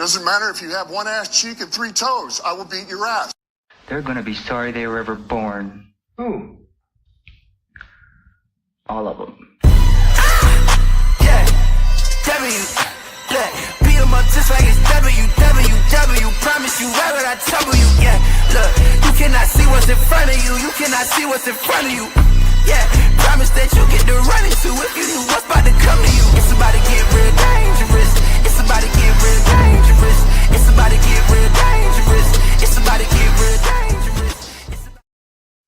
Doesn't matter if you have one ass cheek and 3 toes. I will beat your ass. They're gonna be sorry they were ever born. Who? All of them. Yeah, beat 'em up just like it's WWW. Promise you right what I tell you. Yeah, look, you cannot see what's in front of you. You cannot see what's in front of you. Yeah, promise that you get the running to if you knew what's about to come to you. It's about to get real dangerous. It's about to get real dangerous. It's about to get real dangerous. It's about to get real dangerous.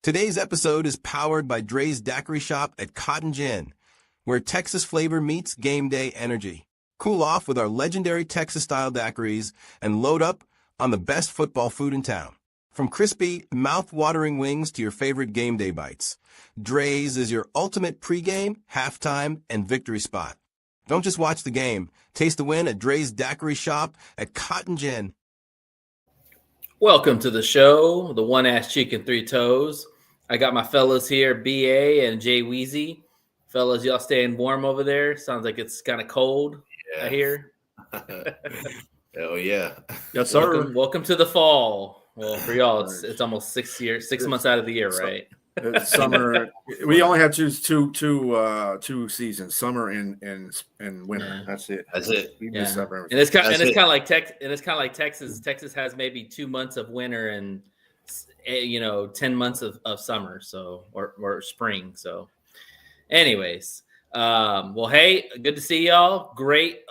Today's episode is powered by Dre's Daiquiri Shop at Cotton Gin, where Texas flavor meets game day energy. Cool off with our legendary Texas-style daiquiris and load up on the best football food in town. From crispy, mouth-watering wings to your favorite game day bites, Dre's is your ultimate pregame, halftime, and victory spot. Don't just watch the game. Taste the win at Dre's Daiquiri Shop at Cotton Gin. Welcome to the show, the One Ass Cheek and 3 Toes. I got my fellas here, BA and Jay Weezy. Fellas, y'all staying warm over there? Sounds like it's kind of cold. I hear. Hell yeah. Yes, sir. Welcome to the fall. Well, for y'all, it's almost 6 months out of the year, right? It's summer. We only have two seasons: summer and winter. Yeah. That's it. We Yeah. miss up And everything. it's kind of like Texas. Texas has maybe 2 months of winter and 10 months of summer, so or spring. So, anyways. Well, hey, good to see y'all. Great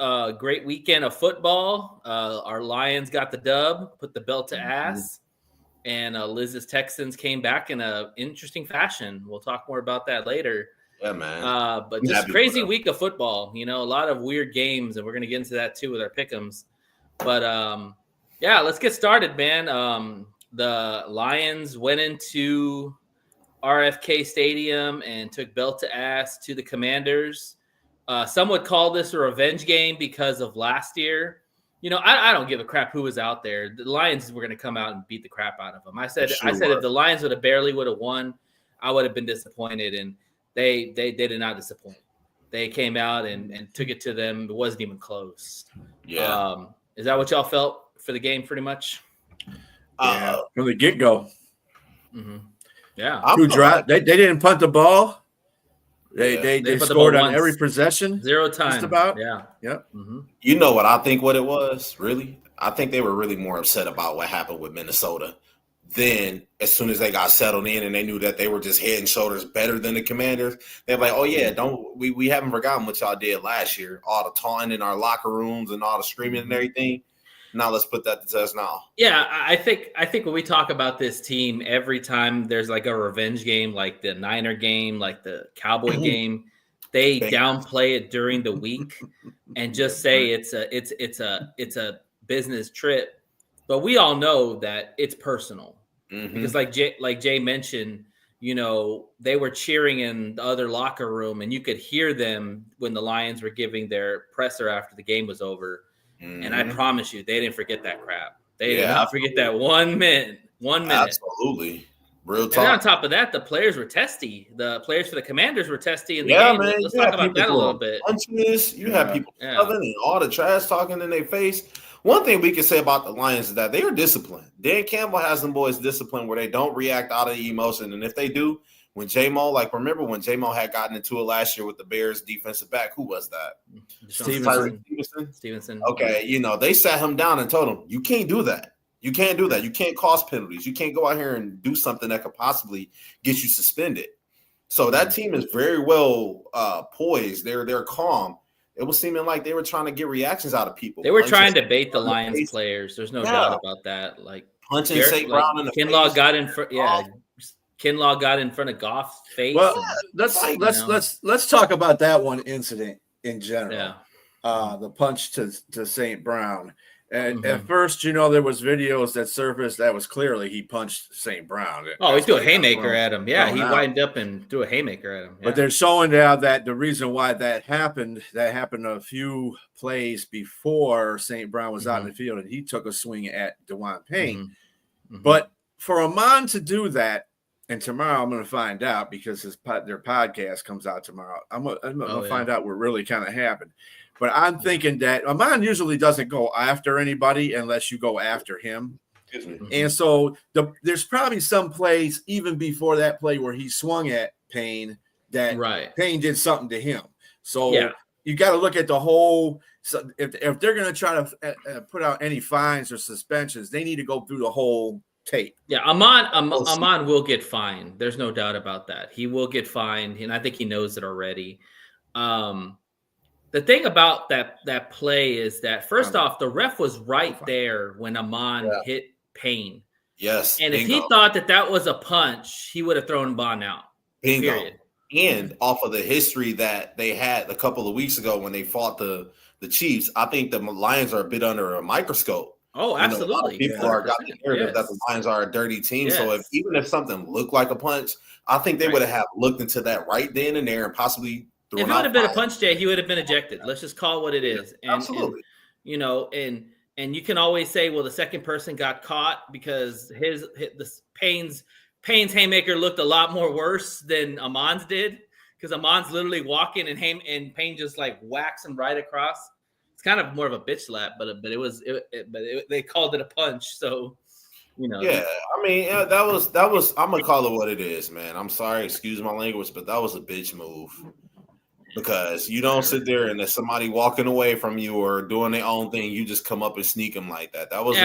weekend of football. Our Lions got the dub, put the belt to ass, and Liz's Texans came back in an interesting fashion. We'll talk more about that later. Yeah, man. But just crazy week of football. A lot of weird games, and we're gonna get into that too with our Pic Ems. But yeah, let's get started, man. The Lions went into RFK Stadium and took belt to ass to the Commanders. Some would call this a revenge game because of last year. I don't give a crap who was out there. The Lions were going to come out and beat the crap out of them. I said if the Lions would have won, I would have been disappointed, and they did not disappoint. They came out and took it to them. It wasn't even close. Yeah. Is that what y'all felt for the game pretty much? Yeah, from the get-go. Mm-hmm. Yeah, They didn't punt the ball. They scored on every possession. 0 times. Just about. Yeah. Yep. Mm-hmm. You know what I think what it was, really? I think they were really more upset about what happened with Minnesota. Then, as soon as they got settled in and they knew that they were just head and shoulders better than the Commanders, they're like, oh, yeah, we haven't forgotten what y'all did last year. All the taunting in our locker rooms and all the screaming and everything. Now let's put that to test now. Yeah, I think when we talk about this team, every time there's like a revenge game, like the Niner game, like the Cowboy game, they downplay it during the week and just say it's a business trip. But we all know that it's personal because, like Jay mentioned, they were cheering in the other locker room, and you could hear them when the Lions were giving their presser after the game was over. And I promise you, they didn't forget that crap. They did not forget that 1 minute. 1 minute. Absolutely. Real talk. And on top of that, the players were testy. The players for the Commanders were testy in the game. Man. Let's talk about that a little bit. You have people shoving and all the trash talking in their face. One thing we can say about the Lions is that they are disciplined. Dan Campbell has them boys disciplined where they don't react out of emotion. And if they do, when J-Mo, remember when J-Mo had gotten into it last year with the Bears defensive back? Who was that? Stevenson. Okay, they sat him down and told him, you can't do that. You can't do that. You can't cause penalties. You can't go out here and do something that could possibly get you suspended. So that team is very well poised. They're calm. It was seeming like they were trying to get reactions out of people. They were trying to bait the Lions players. There's no doubt about that. Like punching St. Brown in the Kinlaw face. got in front. Yeah. Kinlaw got in front of Goff's face. Well, let's talk about that one incident in general. Yeah. The punch to St. Brown. And at first, there was videos that surfaced that was clearly he punched St. Brown. Oh, he threw a haymaker at him. Yeah, he wind up and threw a haymaker at him. Yeah. But they're showing now that the reason why that happened a few plays before St. Brown was out in the field, and he took a swing at DeJuan Payne. But for Amon to do that, And tomorrow I'm going to find out because their podcast comes out tomorrow. I'm going to find out what really kind of happened. But I'm thinking that Amon usually doesn't go after anybody unless you go after him. And so there's probably some plays even before that play where he swung at Payne that Payne did something to him. So you got to look at the whole. So if they're going to try to put out any fines or suspensions, they need to go through the whole tape. Yeah, Amon will get fined. There's no doubt about that. He will get fined, and I think he knows it already. The thing about that play is that first off, the ref was right there when Amon hit Payne. Yes, and if he thought that was a punch, he would have thrown Bond out. Bingo. Period. And off of the history that they had a couple of weeks ago when they fought the Chiefs, I think the Lions are a bit under a microscope. Oh, absolutely. People are got the narrative that the Lions are a dirty team. Yes. So even if something looked like a punch, I think they would have looked into that right then and there and possibly thrown If it would have been a punch, Jay, he would have been ejected. Let's just call it what it is. Yeah, absolutely. And you can always say, well, the second person got caught because Payne's haymaker looked a lot more worse than Amon's did because Amon's literally walking and Payne just like whacks him right across. Kind of more of a bitch slap, but they called it a punch. So, Yeah, I mean, that was. I'm gonna call it what it is, man. I'm sorry, excuse my language, but that was a bitch move because you don't sit there and there's somebody walking away from you or doing their own thing, you just come up and sneak them like that. That was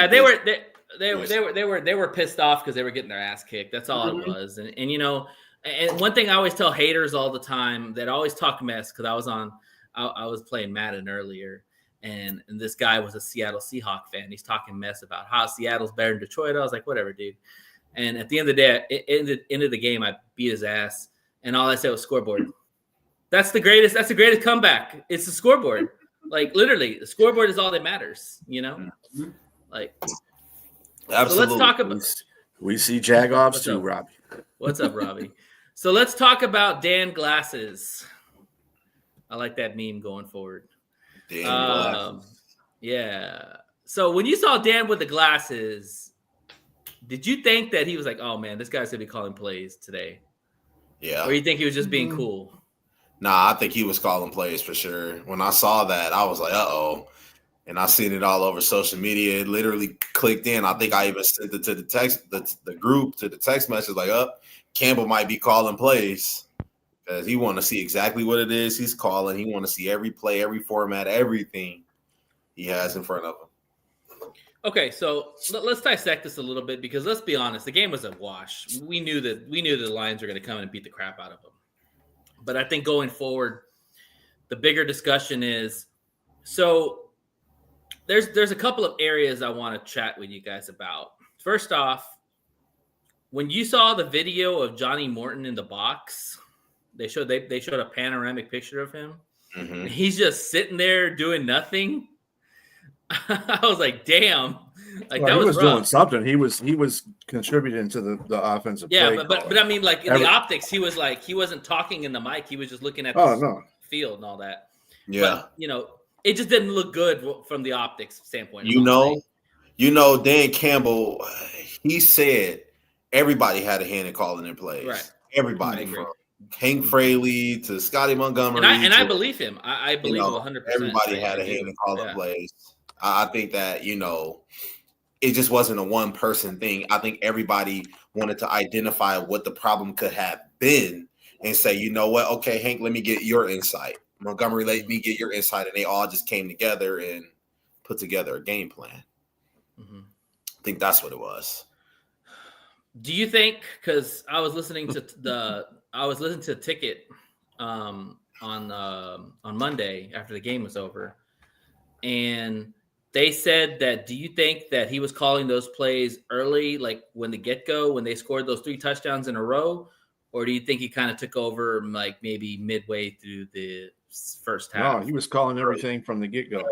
they were pissed off because they were getting their ass kicked. That's all it was. And and one thing I always tell haters all the time that always talk mess because I was playing Madden earlier. And this guy was a Seattle Seahawks fan. He's talking mess about how Seattle's better than Detroit. I was like, whatever, dude. And at the end of the day, at the end of the game, I beat his ass. And all I said was scoreboard. That's the greatest comeback. It's the scoreboard. Like literally, the scoreboard is all that matters, Like absolutely. So let's talk about we see Jagoffs too, Robbie. What's up, Robbie? So let's talk about Dan Glasses. I like that meme going forward. Yeah. So when you saw Dan with the glasses, did you think that he was like, "Oh man, this guy's gonna be calling plays today"? Yeah. Or you think he was just being cool? Nah, I think he was calling plays for sure. When I saw that, I was like, "Uh-oh," and I seen it all over social media. It literally clicked in. I think I even sent it to the text message like, Campbell might be calling plays." Because he want to see exactly what it is he's calling. He want to see every play, every format, everything he has in front of him. Okay, so let's dissect this a little bit because let's be honest, the game was a wash. We knew that the Lions were going to come in and beat the crap out of them. But I think going forward, the bigger discussion is so there's a couple of areas I want to chat with you guys about. First off, when you saw the video of Johnny Morton in the box. They showed a panoramic picture of him. Mm-hmm. He's just sitting there doing nothing. I was like, damn. Like that was doing something. He was contributing to the offensive play. Yeah, but I mean, like in the optics, he was like he wasn't talking in the mic. He was just looking at the field and all that. Yeah. But, it just didn't look good from the optics standpoint. Dan Campbell, he said everybody had a hand in calling in plays. Right. Everybody from Hank Fraley to Scotty Montgomery. And I believe him. I believe him 100%. Everybody had a hand in calling plays. I think that, it just wasn't a one-person thing. I think everybody wanted to identify what the problem could have been and say, you know what? Okay, Hank, let me get your insight. Montgomery, let me get your insight. And they all just came together and put together a game plan. Mm-hmm. I think that's what it was. Do you think, because I was listening to Ticket on Monday after the game was over, and they said that, do you think that he was calling those plays early, like when the get-go, when they scored those 3 touchdowns in a row, or do you think he kind of took over like maybe midway through the first half? No, he was calling everything from the get-go.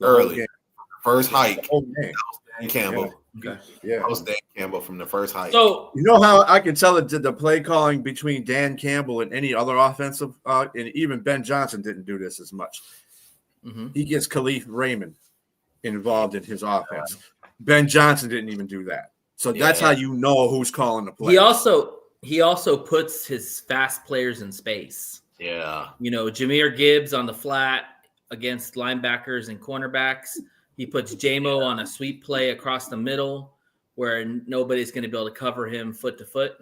Early. First hike. Dan Campball. Yeah. Okay. Yeah. That was Dan Campbell from the first hike. So you know how I can tell the play calling between Dan Campbell and any other offensive, and even Ben Johnson didn't do this as much. Mm-hmm. He gets Khalif Raymond involved in his offense. Ben Johnson didn't even do that. So that's how you know who's calling the play. he also puts his fast players in space. Yeah. Jahmyr Gibbs on the flat against linebackers and cornerbacks. He puts J-Mo on a sweep play across the middle where nobody's going to be able to cover him foot to foot.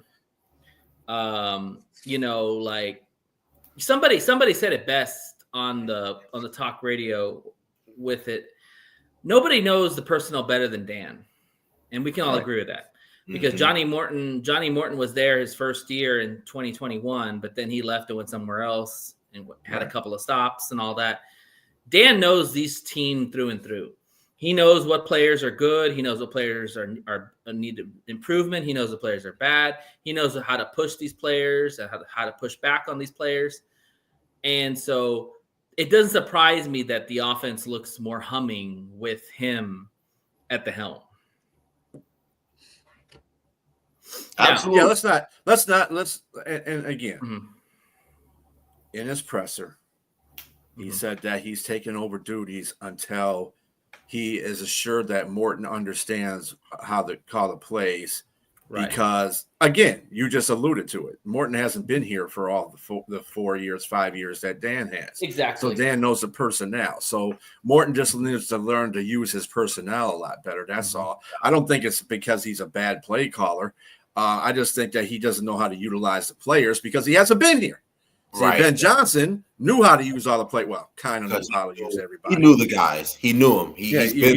Like somebody said it best on the talk radio with it. Nobody knows the personnel better than Dan. And we can all agree with that. Because Johnny Morton was there his first year in 2021, but then he left and went somewhere else and had a couple of stops and all that. Dan knows these team through and through. He knows what players are good. He knows what players are need improvement. He knows what players are bad. He knows how to push these players and how to push back on these players. And so it doesn't surprise me that the offense looks more humming with him at the helm. Absolutely. Yeah, let's and again, in his presser, he said that he's taking over duties until he is assured that Morton understands how to call the plays. Right. Because again, you just alluded to it. Morton hasn't been here for all the 4 years, 5 years that Dan has. Exactly. So Dan knows the personnel. So Morton just needs to learn to use his personnel a lot better. That's all. I don't think it's because he's a bad play caller. I just think that he doesn't know how to utilize the players because he hasn't been here. See, right. Ben Johnson knew how to use all the play. Well, kind of knows how to use everybody. He knew the guys. He knew them. He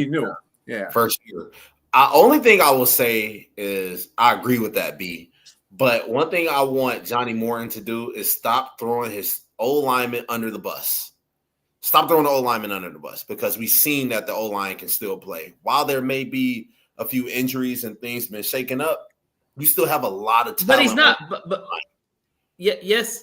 knew them. Yeah. First year. Only thing I will say is I agree with that, B. But one thing I want Johnny Morton to do is stop throwing his O-lineman under the bus. Stop throwing the O-lineman under the bus because we've seen that the O-line can still play. While there may be a few injuries and things been shaken up, you still have a lot of talent. But he's not. But yes,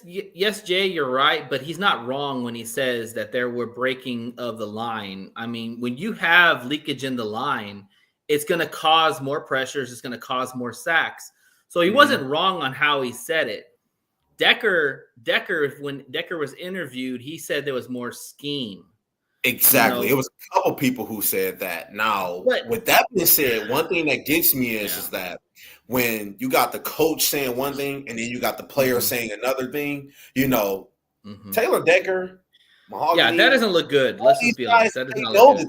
Jay, you're right. But he's not wrong when he says that there were breaking of the line. I mean, when you have leakage in the line, it's going to cause more pressures. It's going to cause more sacks. So he wasn't wrong on how he said it. Decker, when Decker was interviewed, he said there was more scheme. Exactly. It was a couple people who said that. Now, with that being said, one thing that gets me is that when you got the coach saying one thing and then you got the player saying another thing, Taylor Decker, Mahogany, that doesn't look good. Let's just be honest. That doesn't look good.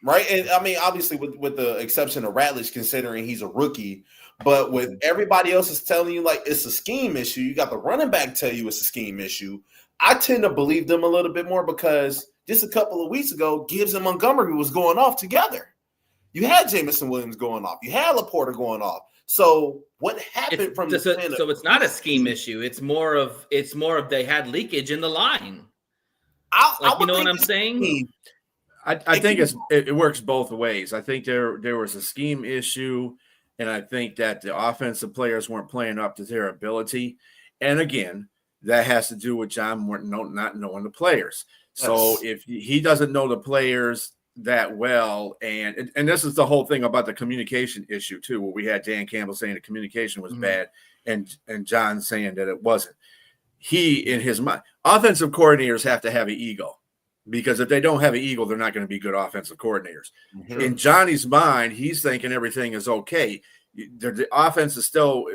Right. And I mean, obviously, with the exception of Ratledge, considering he's a rookie, but with everybody else is telling you like it's a scheme issue, you got the running back tell you it's a scheme issue. I tend to believe them a little bit more because just a couple of weeks ago, Gibbs and Montgomery was going off together. You had Jamison Williams going off. You had Laporta going off. So what happened from the so it's not a scheme issue. It's more of they had leakage in the line. You know what I'm saying? I think it works both ways. I think there was a scheme issue, and I think that the offensive players weren't playing up to their ability. And again, that has to do with John Morton not knowing the players. So if he doesn't know the players that well, and this is the whole thing about the communication issue too, where we had Dan Campbell saying the communication was bad, and John saying that it wasn't. He, in his mind, offensive coordinators have to have an ego. Because if they don't have an ego, they're not going to be good offensive coordinators. Mm-hmm. In Johnny's mind, he's thinking everything is okay. The offense is still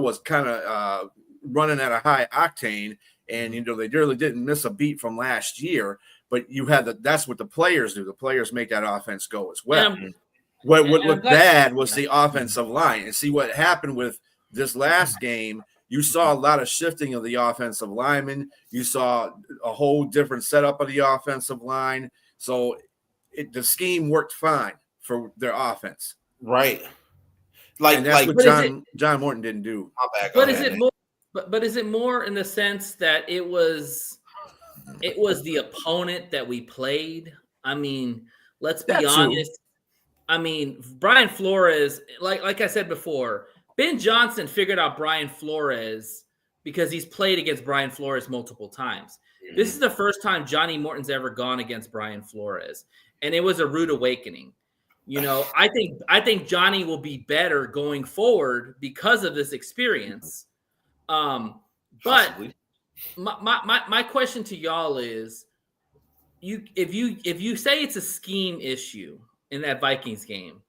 was kind of running at a high octane, and they really didn't miss a beat from last year. But you had that's what the players do. The players make that offense go as well. What looked bad was the offensive line, and see what happened with this last game. You saw a lot of shifting of the offensive linemen. You saw a whole different setup of the offensive line. So the scheme worked fine for their offense. Right. And that's what John Morton didn't do. But is it more in the sense that it was the opponent that we played? I mean, let's be honest. I mean, Brian Flores, like I said before, Ben Johnson figured out Brian Flores because he's played against Brian Flores multiple times. Mm-hmm. This is the first time Johnny Morton's ever gone against Brian Flores, and it was a rude awakening. I think Johnny will be better going forward because of this experience. But my question to y'all is, if you say it's a scheme issue in that Vikings game,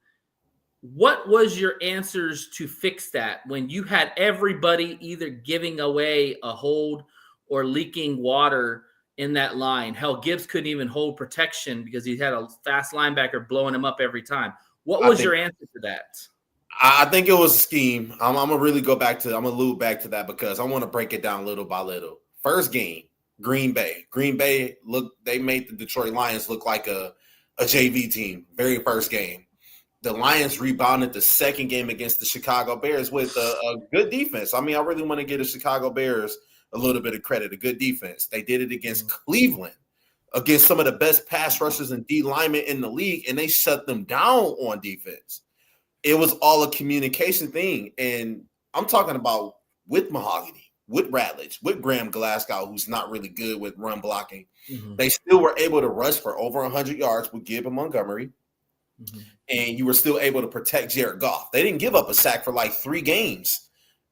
what was your answers to fix that when you had everybody either giving away a hold or leaking water in that line? Hell, Gibbs couldn't even hold protection because he had a fast linebacker blowing him up every time. What was your answer to that? I think it was a scheme. I'm gonna really go back to. I'm gonna loop back to that because I want to break it down little by little. First game, Green Bay. They made the Detroit Lions look like a JV team. Very first game. The Lions rebounded the second game against the Chicago Bears with a good defense. I mean, I really want to give the Chicago Bears a little bit of credit. A good defense. They did it against Cleveland, against some of the best pass rushers and D linemen in the league, and they shut them down on defense. It was all a communication thing. And I'm talking about with Mahogany, with Radledge, with Graham Glasgow, who's not really good with run blocking. Mm-hmm. They still were able to rush for over 100 yards with Gibb and Montgomery. Mm-hmm. And you were still able to protect Jared Goff. They didn't give up a sack for like 3 games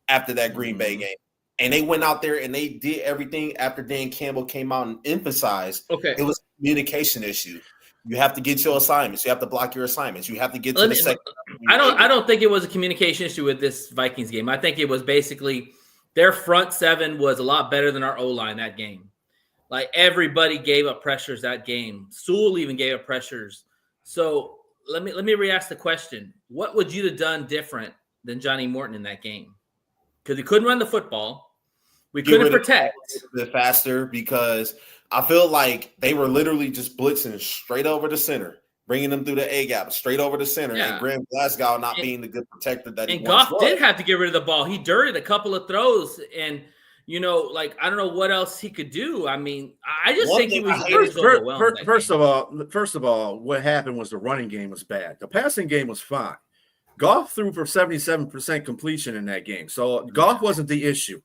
after that Green Bay game. And they went out there and they did everything after Dan Campbell came out and emphasized it was a communication issue. You have to get your assignments. You have to block your assignments. You have to get to the second. I don't think it was a communication issue with this Vikings game. I think it was basically their front 7 was a lot better than our O-line that game. Like everybody gave up pressures that game. Sewell even gave up pressures. So let me re-ask the question. What would you have done different than Johnny Morton in that game? Because he couldn't run the football. We couldn't protect. A bit faster because I feel like they were literally just blitzing straight over the center, bringing them through the A-gap, straight over the center, and Graham Glasgow not being the good protector that he was. And Goff did have to get rid of the ball. He dirtied a couple of throws, and, I don't know what else he could do. I mean, I just think he was overwhelmed. First of all, what happened was the running game was bad. The passing game was fine. Goff threw for 77% completion in that game, so Goff wasn't the issue.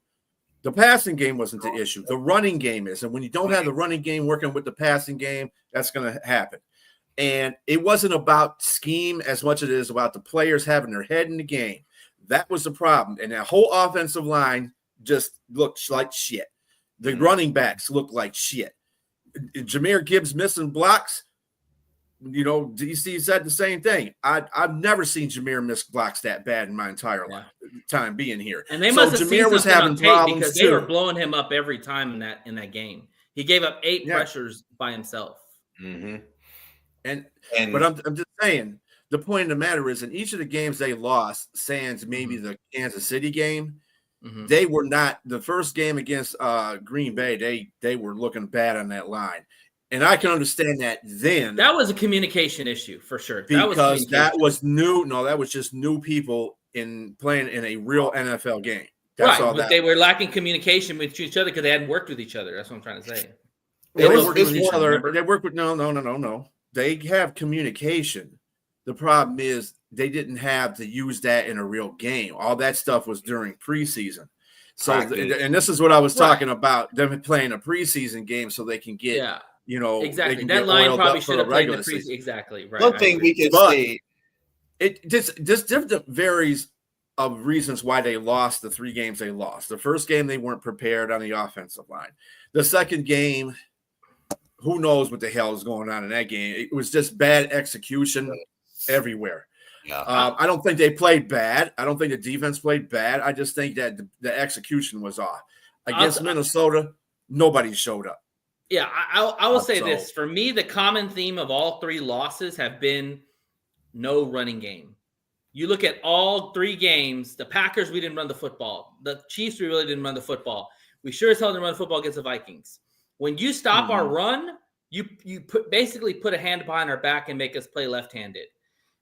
The passing game wasn't the issue. The running game is. And when you don't have the running game working with the passing game, that's going to happen. And it wasn't about scheme as much as it is about the players having their head in the game. That was the problem. And that whole offensive line just looked like shit. The running backs looked like shit. Jahmyr Gibbs missing blocks. DC said the same thing. I've never seen Jahmyr miss blocks that bad in my entire time being here. And they must have Jahmyr was having problems because they were blowing him up every time in that game. He gave up 8 pressures by himself. Mm-hmm. But I'm just saying, the point of the matter is, in each of the games they lost, sans maybe the Kansas City game, they were not. The first game against Green Bay, they were looking bad on that line. And I can understand that then. That was a communication issue for sure. Because that was new. No, that was just new people playing in a real NFL game. That's all that. They were lacking communication with each other because they hadn't worked with each other. That's what I'm trying to say. They worked with each other. They work with no. They have communication. The problem is they didn't have to use that in a real game. All that stuff was during preseason. So, and this is what I was talking about, them playing a preseason game so they can get exactly. That line probably should have played in the preseason. Exactly. Right. One thing we can say, it just varies of reasons why they lost the 3 games they lost. The first game, they weren't prepared on the offensive line. The second game, who knows what the hell is going on in that game? It was just bad execution everywhere. Yeah. I don't think they played bad. I don't think the defense played bad. I just think that the execution was off. Against Minnesota, nobody showed up. Yeah, I will say this. For me, the common theme of all 3 losses have been no running game. You look at all 3 games, the Packers, we didn't run the football. The Chiefs, we really didn't run the football. We sure as hell didn't run the football against the Vikings. When you stop our run, you basically put a hand behind our back and make us play left-handed.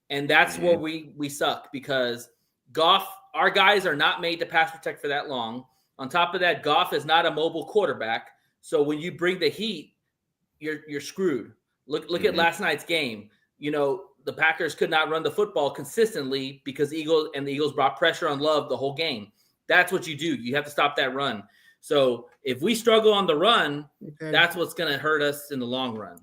And that's where we suck because Goff, our guys are not made to pass protect for that long. On top of that, Goff is not a mobile quarterback. So when you bring the heat, you're screwed. Look at last night's game. The Packers could not run the football consistently because the Eagles brought pressure on Love the whole game. That's what you do. You have to stop that run. So if we struggle on the run, that's what's going to hurt us in the long run.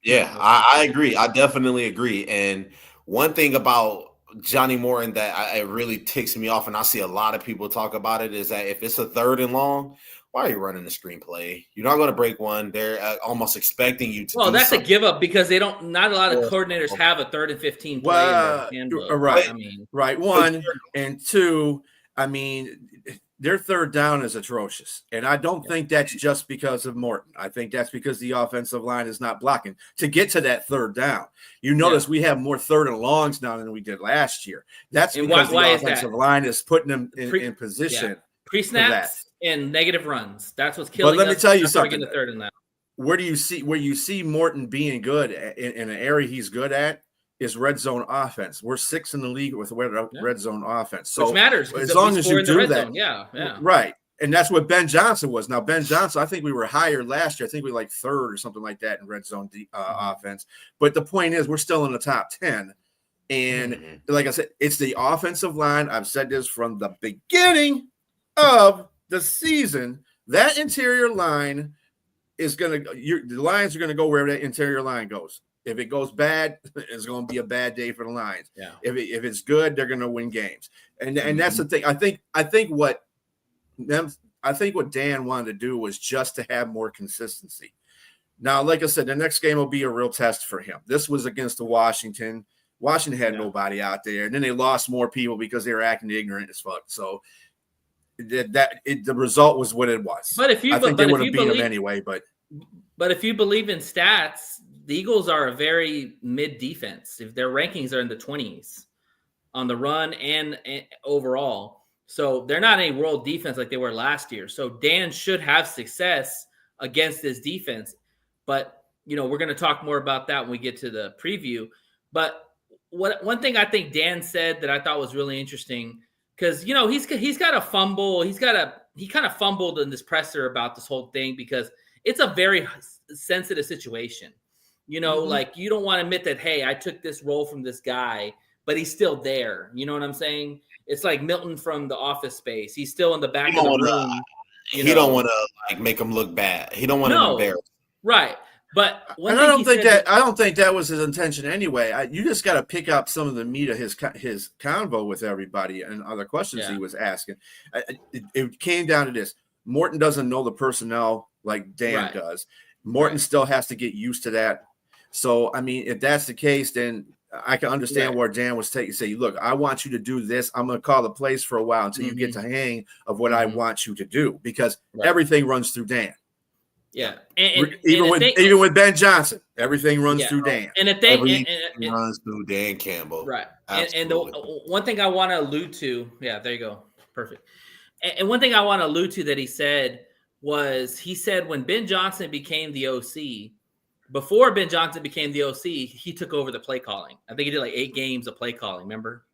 Yeah, I agree. I definitely agree. And one thing about Johnny Morton that it really ticks me off, and I see a lot of people talk about it, is that if it's a 3rd and long, why are you running the screenplay? You're not going to break one. They're almost expecting you to. Well, that's something. a give up because they don't. Not a lot of coordinators have a 3rd and 15 play in their handbook. Right. I mean, right. 1 and 2. I mean, their third down is atrocious, and I don't think that's just because of Morton. I think that's because the offensive line is not blocking to get to that third down. You notice we have more 3rd and longs now than we did last year. That's because the offensive line is putting them in position. Pre-snaps and negative runs. That's what's killing us. But let me tell you something. The 3rd and that. Where you see Morton being good in an area he's good at is red zone offense. We're 6th in the league with red zone offense. So which matters as long as you do that, zone. right. And that's what Ben Johnson was. Now, Ben Johnson, I think we were higher last year. I think we were like 3rd or something like that in red zone offense. But the point is, we're still in the top 10. And like I said, it's the offensive line. I've said this from the beginning of the season. That interior line is going to – the Lions are going to go wherever that interior line goes. If it goes bad, it's going to be a bad day for the Lions. Yeah. If it's good, they're going to win games. And that's the thing. I think what Dan wanted to do was just to have more consistency. Now, like I said, the next game will be a real test for him. This was against the Washington. Washington had nobody out there, and then they lost more people because they were acting ignorant as fuck. So the result was what it was. But if you, I think they would have beat them anyway. But if you believe in stats, the Eagles are a very mid defense. If their rankings are in the 20s on the run and overall, so they're not a world defense like they were last year. So Dan should have success against this defense. But we're going to talk more about that when we get to the preview. But one thing I think Dan said that I thought was really interesting, because he's got a fumble. He kind of fumbled in this presser about this whole thing because it's a very sensitive situation. Like you don't want to admit that, hey, I took this role from this guy, but he's still there. You know what I'm saying? It's like Milton from The Office Space. He's still in the back of the room. He don't want to make him look bad. He don't want to embarrass. Right. But I don't think that was his intention anyway. You just got to pick up some of the meat of his convo with everybody and other questions he was asking. It came down to this: Morton doesn't know the personnel like Dan does. Morton still has to get used to that. So, I mean, if that's the case, then I can understand where Dan was say, look, I want you to do this. I'm going to call the plays for a while until you get to hang of what I want you to do, because everything runs through Dan. Yeah, even with Ben Johnson, everything runs through Dan. And everything runs through Dan Campbell, right? And the one thing I want to allude to, there you go, perfect. And one thing I want to allude to that he said when Ben Johnson became the OC, before Ben Johnson became the OC, he took over the play calling. I think he did like 8 games of play calling. Remember,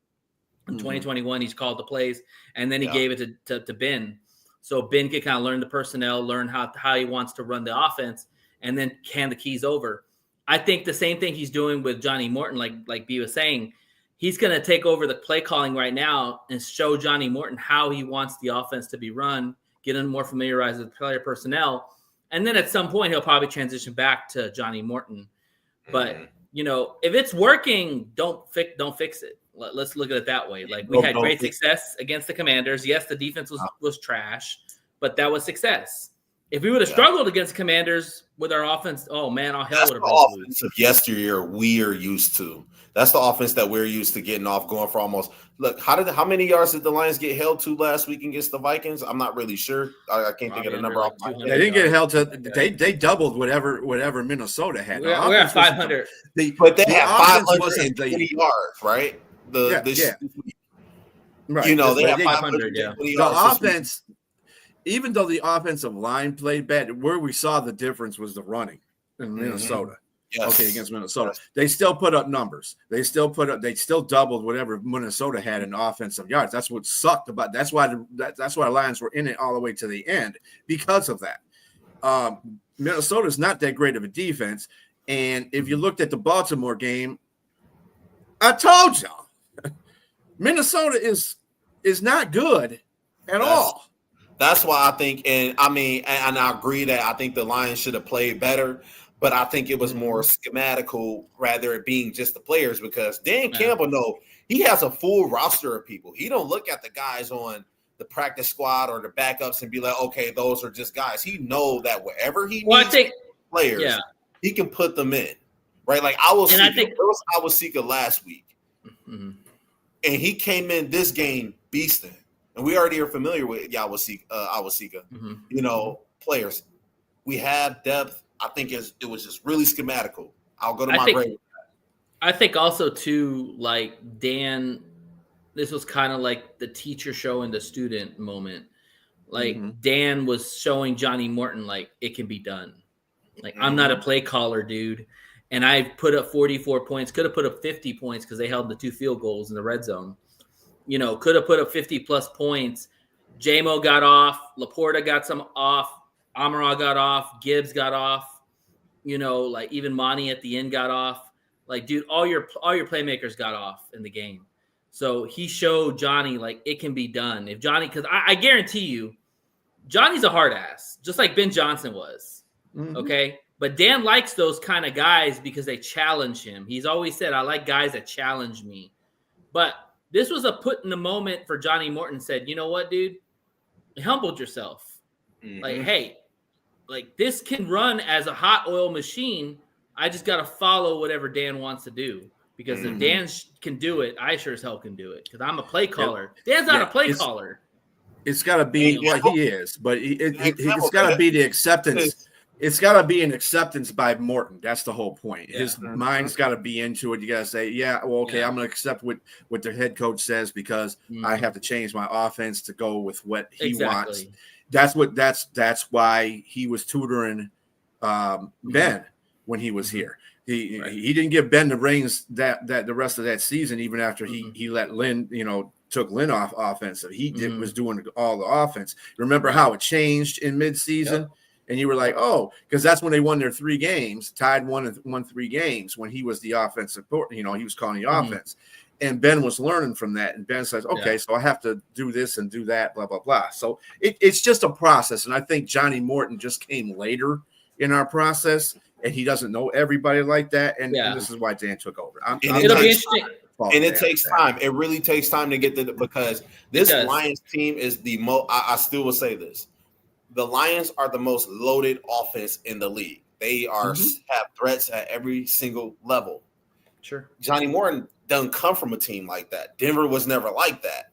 in 2021, he's called the plays, and then he gave it to Ben. So Ben could kind of learn the personnel, learn how he wants to run the offense, and then hand the keys over. I think the same thing he's doing with Johnny Morton, like B was saying. He's going to take over the play calling right now and show Johnny Morton how he wants the offense to be run, get him more familiarized with player personnel. And then at some point, he'll probably transition back to Johnny Morton. But, if it's working, don't fix it. Let's look at it that way. Like, we had great success against the Commanders. Yes, the defense was trash, but that was success. If we would have struggled against Commanders with our offense, oh man, all hell would have broken loose. Offense of yesteryear we are used to. That's the offense that we're used to getting off, going for almost. Look, how many yards did the Lions get held to last week against the Vikings? I'm not really sure. I can't think of the number off my head. They didn't get held to. They doubled whatever Minnesota had. We're at 500. But they had 520 yards, right? Right. They had 500. The offense, even though the offensive line played bad, where we saw the difference was the running in Minnesota. Yes. Okay, against Minnesota. Yes. They still put up numbers. They still doubled whatever Minnesota had in offensive yards. That's what sucked about. That's why the Lions were in it all the way to the end, because of that. Minnesota's not that great of a defense, and if you looked at the Baltimore game, I told y'all, Minnesota is not good at all. That's why I think, and I agree that I think the Lions should have played better. But I think it was more schematical rather it being just the players, because Dan Campbell, he has a full roster of people. He don't look at the guys on the practice squad or the backups and be like, okay, those are just guys. He know that wherever he Well, I needs think players, he can put them in, right? Like I was Sika last week, and he came in this game beasting, and we already are familiar with Awasika. You know, players. We have depth. I think it was just really schematical. I'll go to my grade. I think also too, like Dan, this was kind of like the teacher showing the student moment. Like Dan was showing Johnny Morton, like it can be done. Like I'm not a play caller, dude, and I put up 44 points. Could have put up 50 points because they held the 2 field goals in the red zone. You know, could have put up 50 plus points. JMO got off. Laporta got some off. Amara got off. Gibbs got off. You know, like even Monty at the end got off. Like, dude, all your playmakers got off in the game. So he showed Johnny, like, it can be done. If Johnny, because I guarantee you, Johnny's a hard ass, just like Ben Johnson was. Okay? But Dan likes those kind of guys because they challenge him. He's always said, I like guys that challenge me. But this was a put in the moment for Johnny Morton. Said, you know what, dude? Humbled yourself. Like, hey, like this can run as a hot oil machine. I just got to follow whatever Dan wants to do. Because if Dan can do it, I sure as hell can do it. Because I'm a play caller. Dan's not a play caller. It's got to be what he is. But it's got to be the acceptance. It's got to be an acceptance by Morton. That's the whole point. His mind's got to be into it. You got to say, I'm going to accept what the head coach says because I have to change my offense to go with what he wants. That's why he was tutoring Ben when he was here. He didn't give Ben the reins that the rest of that season, even after he let Lynn, took Lynn off offensive. He was doing all the offense. Remember how it changed in midseason? Yep. And you were like, oh, because that's when they won their 3 games, tied won 3 games when he was the offensive, he was calling the offense. And Ben was learning from that. And Ben says, okay, so I have to do this and do that, blah, blah, blah. So it's just a process. And I think Johnny Morton just came later in our process, and he doesn't know everybody like that. And this is why Dan took over. It'll be interesting. And it takes time. It really takes time to get because this Lions team is the most, I still will say this. The Lions are the most loaded offense in the league. They are have threats at every single level. Sure. Johnny Morton doesn't come from a team like that. Denver was never like that.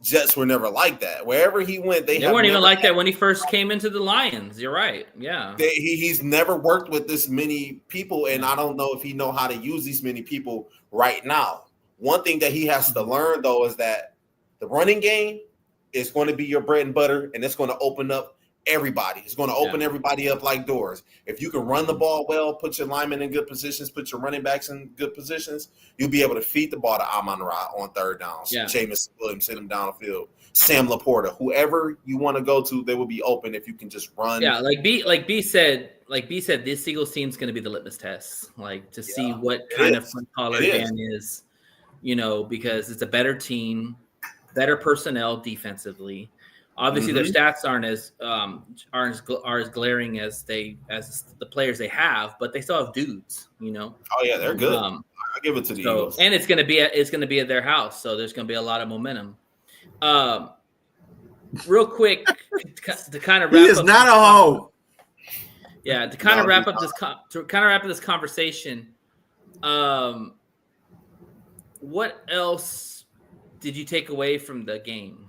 Jets were never like that. Wherever he went, they weren't even like that when he first came into the Lions. You're right. Yeah. He's never worked with this many people, and I don't know if he know how to use these many people right now. One thing that he has to learn, though, is that the running game is going to be your bread and butter, and it's going to open up everybody. It's going to open everybody up like doors. If you can run the ball well, put your linemen in good positions, put your running backs in good positions, you'll be able to feed the ball to Amon-Ra on third downs. Jameson Williams, send him down the field. Sam Laporta, whoever you want to go to, they will be open if you can just run. Yeah, like B said, this Eagles team's going to be the litmus test, like to see what kind of front caller Dan is, because it's a better team, better personnel defensively. Obviously, their stats aren't as glaring as the players they have, but they still have dudes. Oh yeah, they're good. I'll give it to the Eagles. And it's going to be at their house, so there's going to be a lot of momentum. Real quick, to kind of wrap up. He is not a hoe. Yeah, to kind of wrap up this conversation. What else did you take away from the game?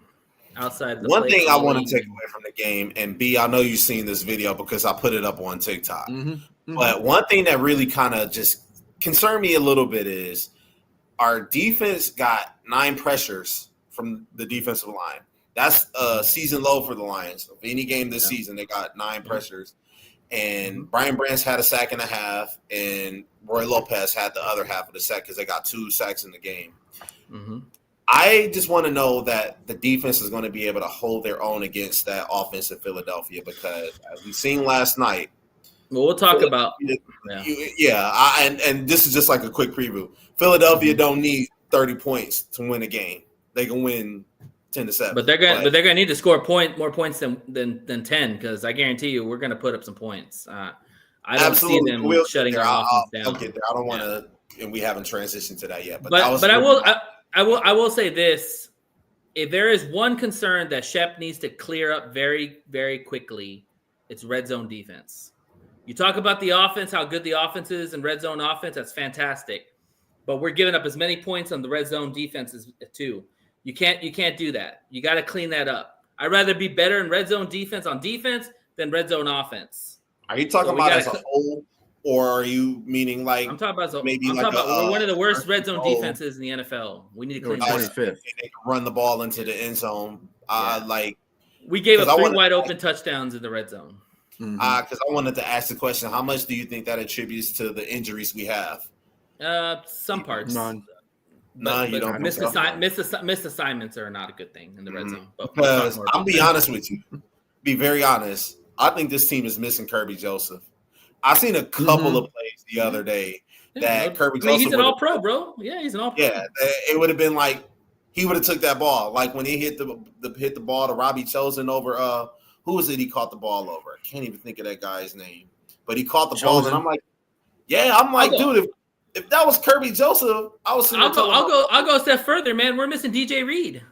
Outside of the one thing I want to take away from the game, and B, I know you've seen this video because I put it up on TikTok. But one thing that really kind of just concerned me a little bit is our defense got 9 pressures from the defensive line. That's a season low for the Lions. Of any game this season, they got 9 pressures. And Brian Branch had a sack and a half, and Roy Lopez had the other half of the sack because they got 2 sacks in the game. I just want to know that the defense is going to be able to hold their own against that offense in Philadelphia because, as we've seen last night. Well, we'll talk about. And this is just like a quick preview. Philadelphia don't need 30 points to win a game. They can win 10-7. But they're gonna need to score more points than 10 because I guarantee you we're gonna put up some points. I don't see them shutting our offense down. I'll get there. I don't want to, and we haven't transitioned to that yet. But I will say this: if there is one concern that Shep needs to clear up very, very quickly, it's red zone defense. You talk about the offense, how good the offense is and red zone offense, that's fantastic. But we're giving up as many points on the red zone defenses too. You can't do that. You got to clean that up. I'd rather be better in red zone defense on defense than red zone offense. Are you talking about as a whole, or are you meaning like I'm talking about we're one of the worst red zone defenses in the NFL. We need to clean that up. They can run the ball into the end zone. We gave up 3 wide open touchdowns in the red zone. Because I wanted to ask the question: how much do you think that attributes to the injuries we have? Some parts. None. You don't. Missed assignments are not a good thing in the red zone. But because I'll be honest with you, be very honest. I think this team is missing Kirby Joseph. I seen a couple of plays the other day that Kirby Joseph. He's an all-pro, bro. Yeah, he's an all-pro. Yeah, it would have been like he would have took that ball, like when he hit the ball to Robbie Chosen over. Who was it? He caught the ball over. I can't even think of that guy's name, but he caught the ball, and I'm like, dude, if that was Kirby Joseph, I'll go a step further, man. We're missing DJ Reed.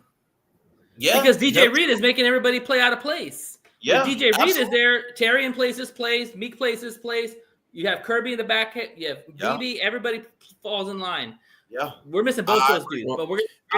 Yeah, because DJ Reed is making everybody play out of place. Yeah, when DJ Reed is there. Terrian plays his plays. Meek plays his plays. You have Kirby in the back. You have BB. Everybody falls in line. Yeah, we're missing both those dudes. But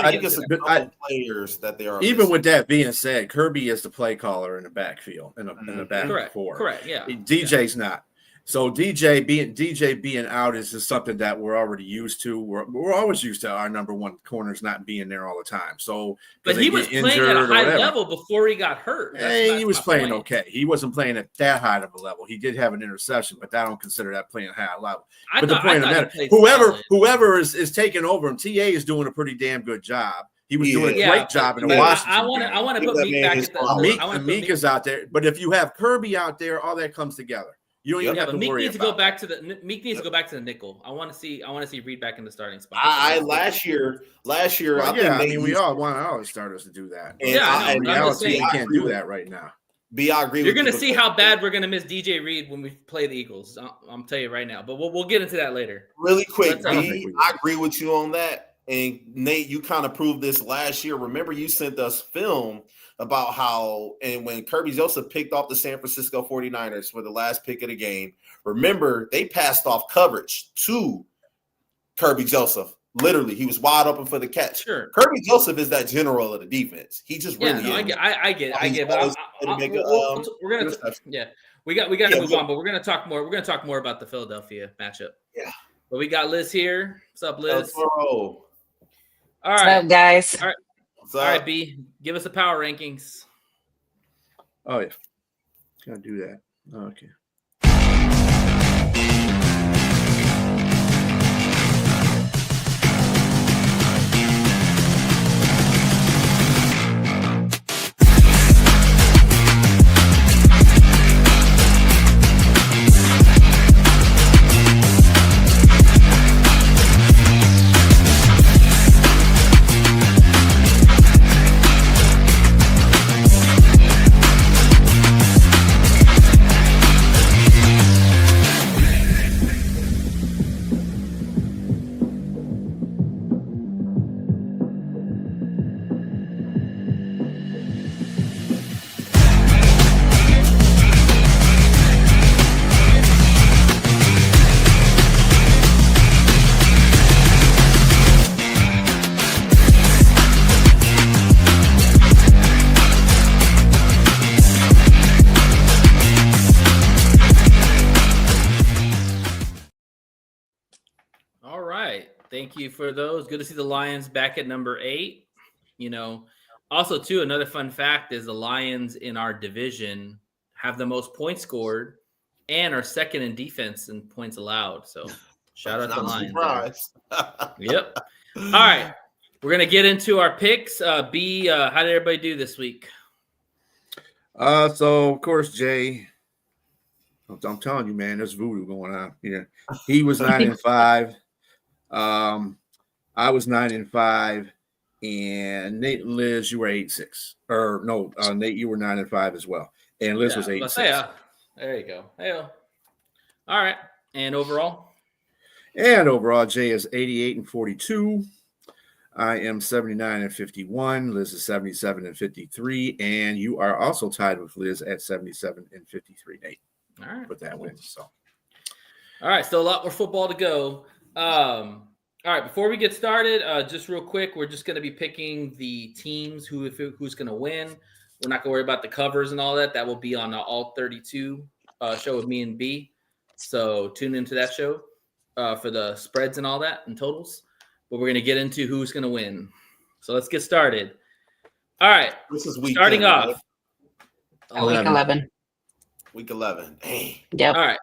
I think it's a good players that they are. Even missing. With that being said, Kirby is the play caller in the backfield in the back four. Correct. Yeah. DJ's not. So DJ being out is just something that we're already used to. We're always used to our number one corners not being there all the time. So, but he was playing at a high level before he got hurt. He was playing okay. He wasn't playing at that high of a level. He did have an interception, but I don't consider that playing high level. But the point of the matter, whoever is taking over him, TA is doing a pretty damn good job. He was doing a great job in Washington. I want to put Meek back at the Meek is out there, but if you have Kirby out there, all that comes together. You don't even have to Meek worry needs about to go back to the Meek needs to go back to the nickel. I want to see Reed back in the starting spot. Last year, I mean, we all want all the starters to do that. In reality, you can't do that right now. I agree. You're going to see how bad we're going to miss DJ Reed when we play the Eagles. I'm telling you right now, but we'll get into that later. Really quick, I agree with you on that. And Nate, you kind of proved this last year. Remember, you sent us film about how, and when Kirby Joseph picked off the San Francisco 49ers for the last pick of the game, remember, they passed off coverage to Kirby Joseph. Literally, he was wide open for the catch. Sure. Kirby Joseph is that general of the defense. He just really is. I get it. But we're gonna we got to move on, but we're gonna talk more. We're gonna talk more about the Philadelphia matchup. Yeah. But we got Liz here. What's up, Liz? All right, what's up, guys? All right, B, give us the power rankings. Oh yeah, gotta do that. Okay. Thank you for those. Good to see the Lions back at number 8. Also, too, another fun fact is the Lions in our division have the most points scored and are second in defense and points allowed. So shout out to the Lions. Yep. All right. We're going to get into our picks. B, how did everybody do this week? So, of course, Jay, I'm telling you, man, there's voodoo going on here. He was 9-5. I was 9-5, and Nate and Liz, you were 8-6. Or no, Nate, you were 9-5 as well, and Liz was 8-6. There you go. Hey, all right, and overall, Jay is 88-42. I am 79 and 51. Liz is 77 and 53. And you are also tied with Liz at 77 and 53, Nate. All right. With that win. So, all right. Still a lot more football to go. All right. Before we get started, just real quick, we're just going to be picking the teams who's going to win. We're not going to worry about the covers and all that. That will be on the All 32 show with me and B. So tune into that show for the spreads and all that and totals. But we're going to get into who's going to win. So let's get started. All right. This is week starting 10, off. right? Week 11. Week 11. Dang. Yep. All right.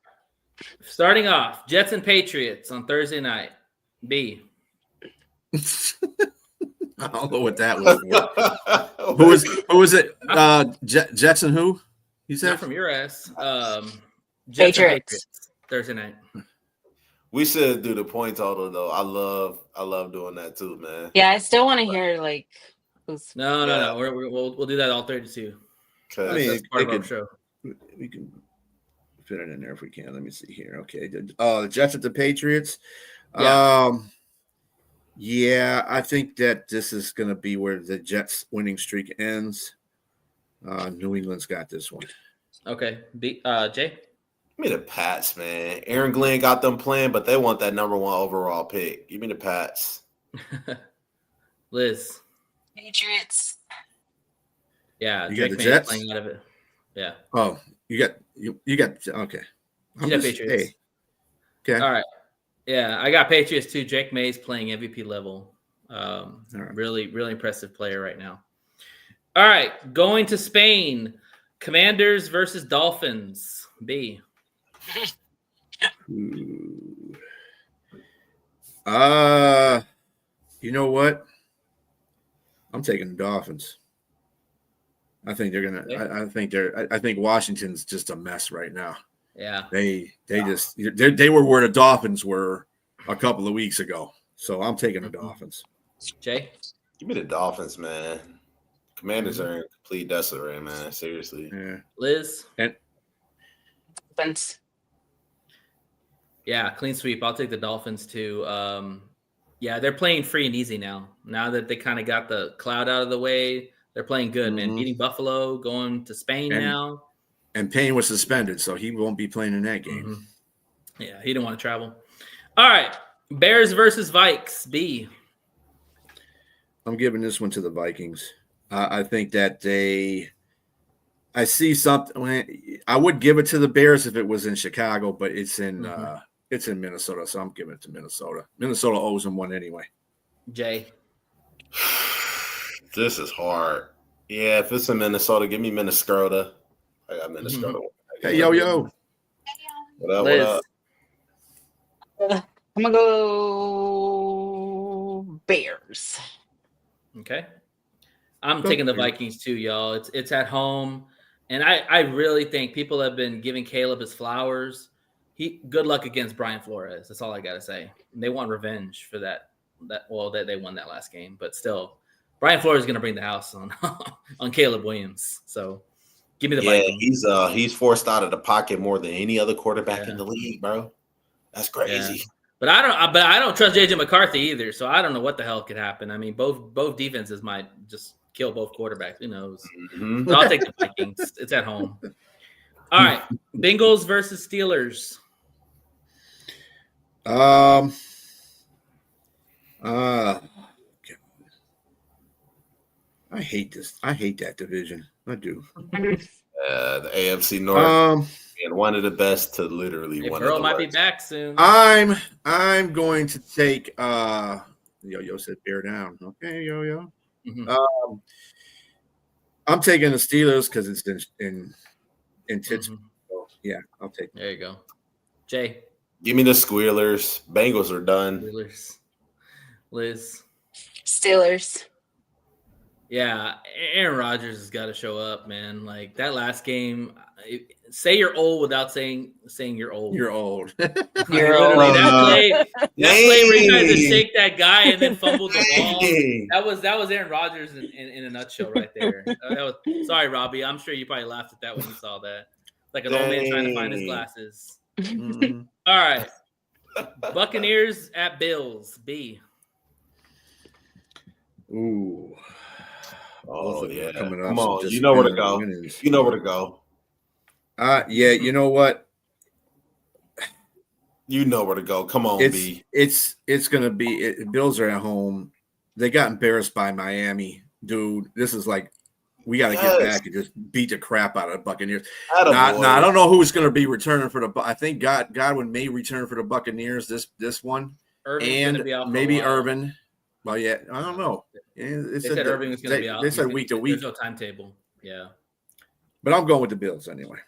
Starting off, Jets and Patriots on Thursday night. B. I don't know what that was for. Who was it? Jets and who? You said Not from your ass. Jets and Patriots Thursday night. We should do the point total though. I love doing that too, man. Yeah, I still want to hear like who's. No. We'll do that all 32. I mean, That's part of our show. We can fit it in there if we can. Let me see here. Okay. The Jets at the Patriots. Yeah, I think that this is going to be where the Jets winning streak ends. New England's got this one. Okay. Jay? Give me the Pats, man. Aaron Glenn got them playing, but they want that number 1 overall pick. Give me the Pats. Liz? Patriots. Yeah. You Drake got the May Jets? playing out of it. Yeah. Oh, you got okay. Patriots. Okay. All right. Yeah, I got Patriots too. Drake May's playing MVP level. right. Really, really impressive player right now. All right, going to Spain. Commanders versus Dolphins. B. You know what? I'm taking the Dolphins. I think they're gonna. Yeah. I think Washington's just a mess right now. Yeah. They were where the Dolphins were a couple of weeks ago. So I'm taking the Dolphins. Jay? Give me the Dolphins, man. Commanders are in complete disarray, man. Seriously. Yeah. Liz? Dolphins. Yeah, clean sweep. I'll take the Dolphins too. Yeah, they're playing free and easy now. Now that they kind of got the cloud out of the way, they're playing good, man. Beating Buffalo, going to Spain now. And Payne was suspended, so he won't be playing in that game. Yeah, he didn't want to travel. All right, Bears versus Vikes. B. I'm giving this one to the Vikings. I think that I see something. I would give it to the Bears if it was in Chicago, but it's in Minnesota, so I'm giving it to Minnesota. Minnesota owes them one anyway. Jay. This is hard. Yeah, if it's in Minnesota, give me Minnesota. I got Minnesota. Hey, yo. What up? Liz. What up? I'm gonna go Bears. Okay. I'm taking the Vikings too, y'all. It's at home. And I really think people have been giving Caleb his flowers. Good luck against Brian Flores. That's all I gotta say. And they want revenge for that they won that last game, but still, Brian Flores is gonna bring the house on on Caleb Williams. So give me the Vikings. He's forced out of the pocket more than any other quarterback in the league, bro. That's crazy. Yeah. But I don't trust JJ McCarthy either. So I don't know what the hell could happen. I mean, both defenses might just kill both quarterbacks. Who knows? So I'll take the Vikings. It's at home. All right, Bengals versus Steelers. I hate this. I hate that division. I do. The AFC North and one of the best to literally one of the might worst. be back soon. I'm going to take Yo said bear down. Okay, Yo. Mm-hmm. I'm taking the Steelers because it's in Pittsburgh. So, yeah, I'll take it. There you go. Jay. Give me the Squealers. Bengals are done. Steelers. Liz. Steelers. Yeah, Aaron Rodgers has got to show up, man. Like that last game, say you're old without saying you're old. You're old. You're Literally, old. that play where he tried to shake that guy and then fumbled the ball. That was Aaron Rodgers in a nutshell right there. Sorry, Robbie. I'm sure you probably laughed at that when you saw that. Like an old man trying to find his glasses. All right. Buccaneers at Bills. B. Ooh. Oh yeah, coming off come some on, you know where to disappointing go. winnings. You know where to go. Yeah, you know what? You know where to go. Come on, B. It's gonna be. Bills are at home. They got embarrassed by Miami, dude. This is like we got to get back and just beat the crap out of the Buccaneers. Now, I don't know who's going to be returning for the. I think Godwin may return for the Buccaneers this one, Irvin's and maybe Irvin. Well, yeah, I don't know. They said Irving was going to be out. They said week to week. There's no timetable. Yeah, but I'm going with the Bills anyway.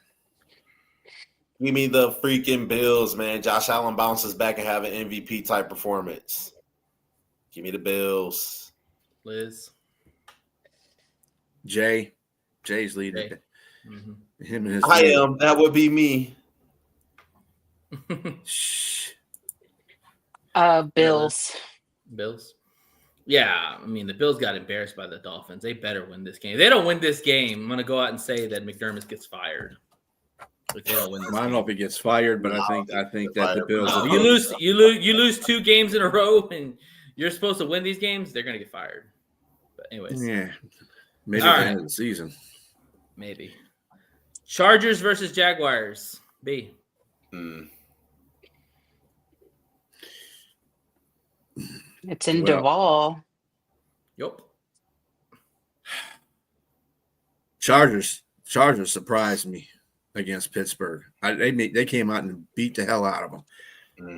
Give me the freaking Bills, man. Josh Allen bounces back and have an MVP type performance. Give me the Bills. Liz. Jay's leading. Mm-hmm. Him and his. I am. That would be me. Bills. Bills. Yeah, I mean the Bills got embarrassed by the Dolphins. They better win this game. If they don't win this game, I'm gonna go out and say that McDermott gets fired. If they don't win this I don't know if he gets fired, but I think that the Bills. You lose 2 games in a row, and you're supposed to win these games. They're gonna get fired. But anyways, yeah, maybe at the end of the season. Maybe. Chargers versus Jaguars. B. It's in Duval. Yep. Chargers surprised me against Pittsburgh. They came out and beat the hell out of them.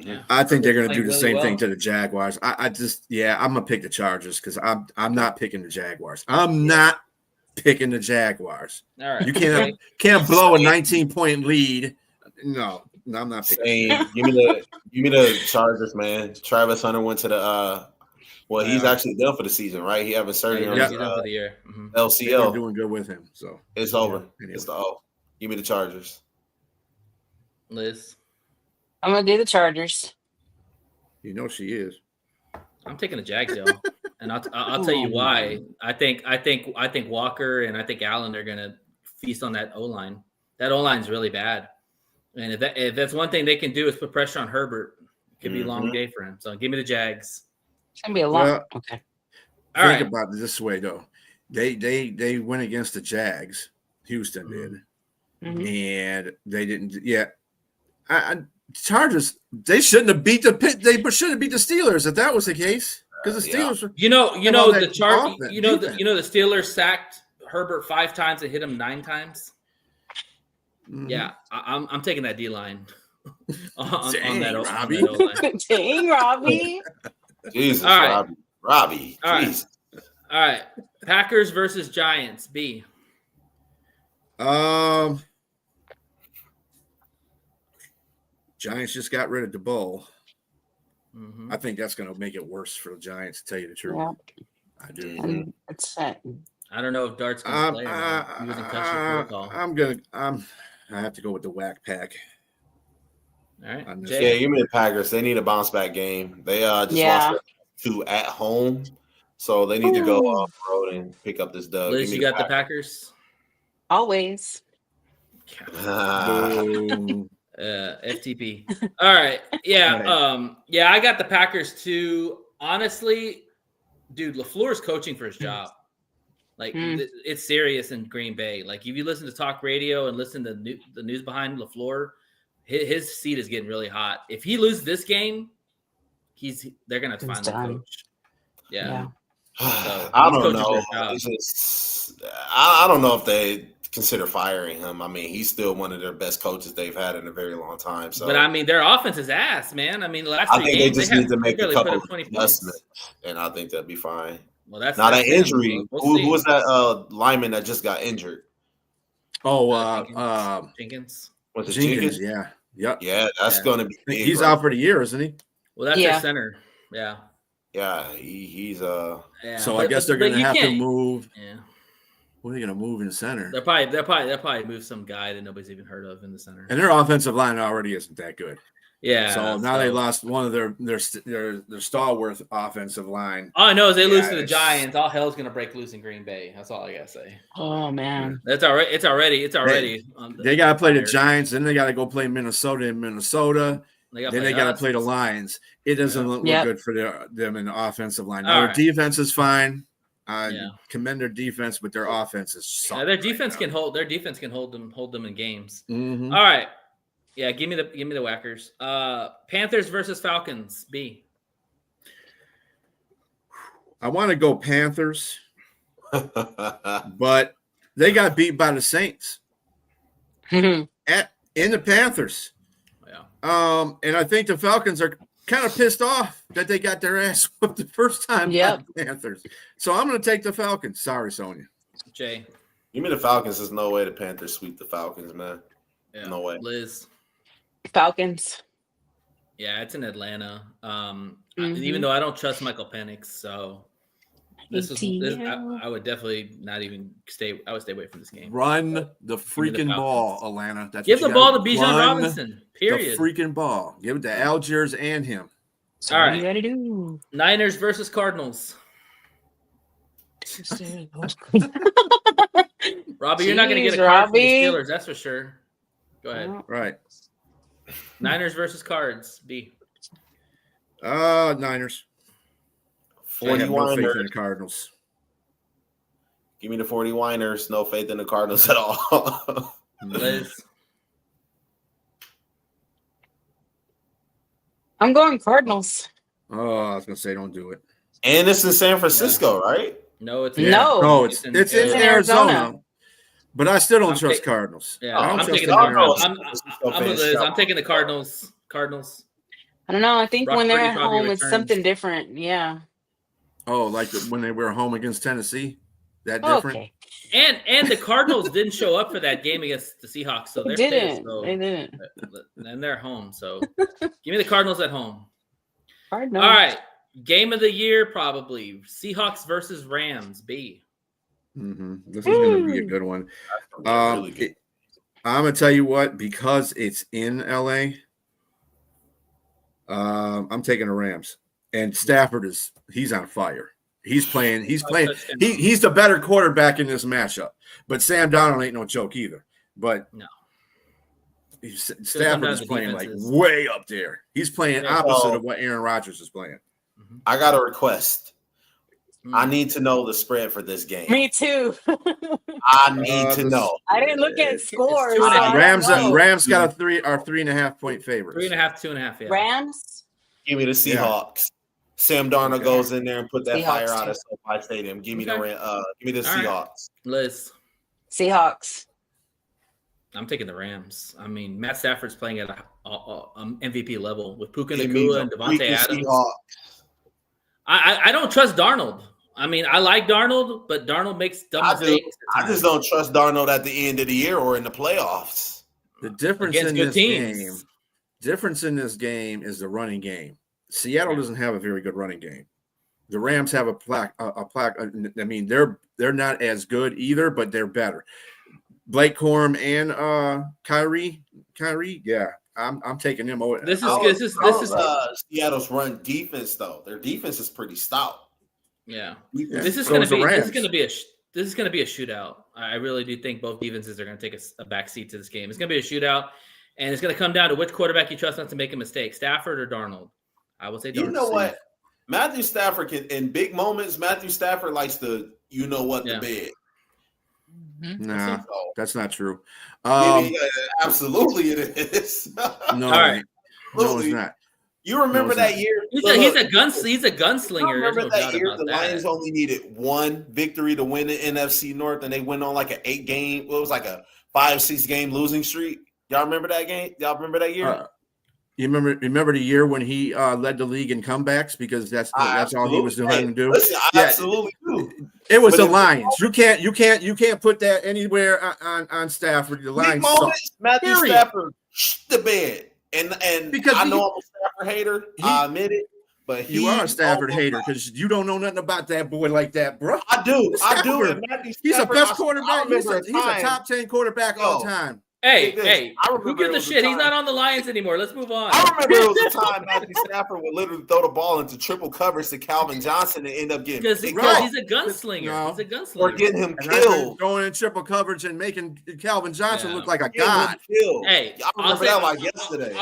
Yeah. I think they're going to do the same thing to the Jaguars. I'm going to pick the Chargers because I'm not picking the Jaguars. I'm not picking the Jaguars. All right. You can't blow a 19-point lead. No, I'm not picking. Give me the Chargers, man. Travis Hunter went to the he's actually done for the season, right? He having surgery on his for the year. LCL. They're doing good with him, so it's over. Anyway. It's the O. Give me the Chargers. Liz. I'm gonna do the Chargers. You know she is. I'm taking the Jags though, and I'll tell you why. I think Walker and I think Allen are gonna feast on that O line. That O line's really bad, and if that's one thing they can do is put pressure on Herbert, it could be a long day for him. So give me the Jags. It's gonna be a long. Well, okay. Think about it this way though. They went against the Jags. Houston did, and they didn't. Yeah, Chargers. They shouldn't have beat They should have beat the Steelers if that was the case. Because the Steelers, were, the Steelers sacked Herbert 5 times and hit him 9 times. Mm-hmm. Yeah, I'm taking that D line on that O-line. Dang, Robbie. Jesus, all right. Robbie. All right. All right. Packers versus Giants. B. Giants just got rid of DeBoer. I think that's going to make it worse for the Giants, to tell you the truth. Yeah. I do. I don't know if Dart's going to play or not. He was in protocol. I have to go with the whack pack. All right. Yeah, give me the Packers. They need a bounce back game. They just lost 2 at home, so they need to go off road and pick up this dub. Liz, you got the Packers? Always. FTP. All right. Yeah. Yeah, I got the Packers too. Honestly, dude, LaFleur's coaching for his job. Like it's serious in Green Bay. Like if you listen to talk radio and listen to the news behind LaFleur, his seat is getting really hot. If he loses this game, they're gonna have to find the coach. Yeah. So, I don't know. I don't know if they consider firing him. I mean, he's still one of their best coaches they've had in a very long time. So, but I mean, their offense is ass, man. I mean, the last 3 games they just need to make a couple of adjustments, and I think that'd be fine. Well, that's not an injury. Who was that lineman that just got injured? Jenkins. Was it Jenkins? Yeah. Yep. Yeah, that's going to be big. He's out for the year, isn't he? Well, that's their center. Yeah. Yeah, he's So I guess they're going to have to move. Yeah. What are they going to move in the center? They'll probably move some guy that nobody's even heard of in the center. And their offensive line already isn't that good. Yeah. So now they lost one of their stalwart offensive line. All I know is they lose to the Giants. All hell's gonna break loose in Green Bay. That's all I gotta say. Oh man, it's already. They gotta play the Giants, then they gotta go play Minnesota in Minnesota. Then they gotta play the Lions. It doesn't look good for them in the offensive line. Their defense is fine. I commend their defense, but their offense is sucking. Their defense can hold. Their defense can hold them in games. Mm-hmm. All right. Yeah, give me the whackers. Panthers versus Falcons. B. I want to go Panthers, but they got beat by the Saints in the Panthers. Yeah. And I think the Falcons are kind of pissed off that they got their ass whooped the first time by the Panthers. So I'm going to take the Falcons. Sorry, Sonia. Jay. You mean the Falcons? There's no way the Panthers sweep the Falcons, man. Yeah. No way. Liz. Falcons. Yeah, it's in Atlanta. Even though I don't trust Michael Penix, so I would definitely not even stay. I would stay away from this game. Run the freaking ball, Atlanta. Give the ball to Bijan Robinson. Period. The freaking ball. Give it to Algiers and him. All right. You gotta do. Niners versus Cardinals. Robbie, you're not going to get a card from the Steelers, that's for sure. Go ahead. Right. Niners versus Cards. B. Niners. 40 I have no faith Winers. in the Cardinals. Give me the 40 Winers. No faith in the Cardinals at all. Liz. I'm going Cardinals. Oh, I was going to say don't do it. And it's in San Francisco, right? No, it's No. It's in Arizona. But I still don't trust Cardinals. Yeah, I don't I'm trust taking the Cardinals. I'm with Liz. I'm taking the Cardinals. I don't know. I think when they're Purdy at probably home, it's returns. something different. Yeah. Oh, like when they were home against Tennessee? That different? Okay. And the Cardinals didn't show up for that game against the Seahawks, so they're They pissed. didn't. So, They didn't. and they're home. So give me the Cardinals at home. Cardinals. All right. Game of the year, probably. Seahawks versus Rams. B. Mm-hmm. This is going to be a good one. Really good. I'm going to tell you what, because it's in LA, I'm taking the Rams. And Stafford he's on fire. He's playing. He's the better quarterback in this matchup. But Sam Darnold ain't no joke either. But no. Stafford is playing like way up there. He's playing opposite of what Aaron Rodgers is playing. I got a request. I need to know the spread for this game. Me too. I need to know. I didn't look at scores. It's 2.5. Rams got a 3.5 point favorite. 3.5, 2.5. Yeah. Rams. Give me the Seahawks. Sam Darnold goes in there and put that Seahawks fire out too. at SoFi Stadium. Give me the All Seahawks. right. Liz. Seahawks. I'm taking the Rams. I mean, Matt Stafford's playing at a MVP level with Puka Give me Nacua the and Devontae freaking Adams. Seahawks. I don't trust Darnold. I mean, I like Darnold, but Darnold makes dumb mistakes. I just don't trust Darnold at the end of the year or in the playoffs. The difference Against in good this game is the running game. Seattle doesn't have a very good running game. The Rams have a plaque. I mean, they're not as good either, but they're better. Blake Corum and Kyrie. Yeah, I'm taking them over. This is Seattle's run defense though. Their defense is pretty stout. Yeah. Yeah. This is So going is to the be Rams. this is going to be a shootout. I really do think both defenses are going to take a backseat to this game. It's going to be a shootout, and it's going to come down to which quarterback you trust not to make a mistake, Stafford or Darnold. I would say Darnold. You know what? Matthew Stafford can, in big moments, Matthew Stafford likes to, the bed. Nah, that's not true. Absolutely it is. No, All right. No, it's not. You remember that year? He's a gunslinger. Remember There's no that doubt year about the that. Lions only needed one victory to win the NFC North, and they went on like an 8-game. It was like a 5-6 game losing streak. Y'all remember that game? Y'all remember that year? You remember the year when he led the league in comebacks because that's all he was doing to do. Listen, I absolutely do. It was the Lions. You can't put that anywhere on Stafford. The Lions. Matthew Stafford shit the bed, and because I know I'm a Stafford hater. I admit it, but you are a Stafford hater because you don't know nothing about that boy like that, bro. I do. Stafford, he's a best quarterback. He's a top 10 quarterback all time. Hey, who gives a shit? He's not on the Lions anymore. Let's move on. I remember there was a time Matthew Stafford would literally throw the ball into triple coverage to Calvin Johnson and end up getting because he's a gunslinger. No. He's a gunslinger. or getting him killed. Going in triple coverage and making Calvin Johnson look like a god. Hey, I remember that like yesterday.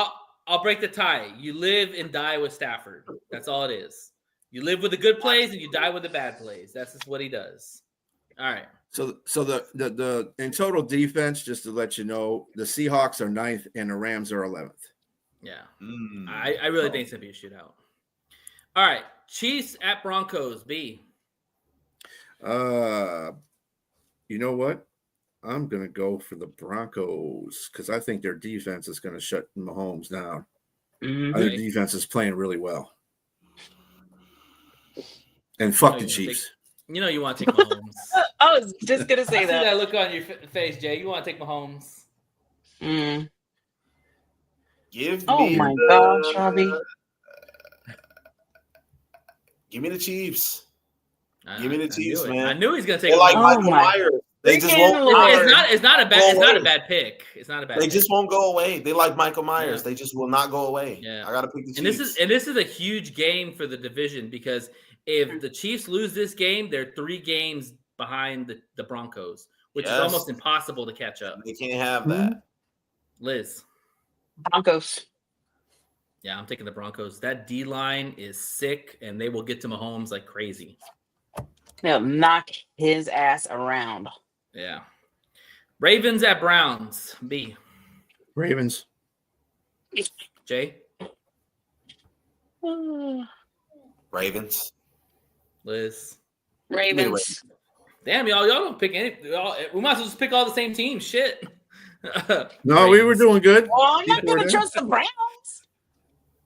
I'll break the tie. You live and die with Stafford. That's all it is. You live with the good plays and you die with the bad plays. That's just what he does. All right. So the in total defense, just to let you know, the Seahawks are 9th and the Rams are 11th. Yeah. I really think it's going to be a shootout. All right. Chiefs at Broncos, B. You know what? I'm going to go for the Broncos because I think their defense is going to shut Mahomes down. I think defense is playing really well. And fuck the Chiefs. You want to take Mahomes. I was just going to say I see that. that look on your face, Jay. You want to take Mahomes. Oh my gosh, Robbie. Give me the Chiefs. Give me the Chiefs, man. I knew he's going to take. They're like Michael Myers. They just won't. It's not a bad pick. It's not a bad. They just won't go away. They like Michael Myers. They just will not go away. Yeah, I got to pick the Chiefs. And this is a huge game for the division because if the Chiefs lose this game, they're 3 games behind the Broncos, which is almost impossible to catch up. They can't have that. Liz. Broncos. Yeah, I'm taking the Broncos. That D line is sick, and they will get to Mahomes like crazy. They'll knock his ass around. Yeah. Ravens at Browns. B. Ravens. Jay. Ravens. Liz. Ravens. Damn, y'all don't pick any. We might as well just pick all the same teams. Shit. No, we were doing good. Well, I'm not going to trust the Browns.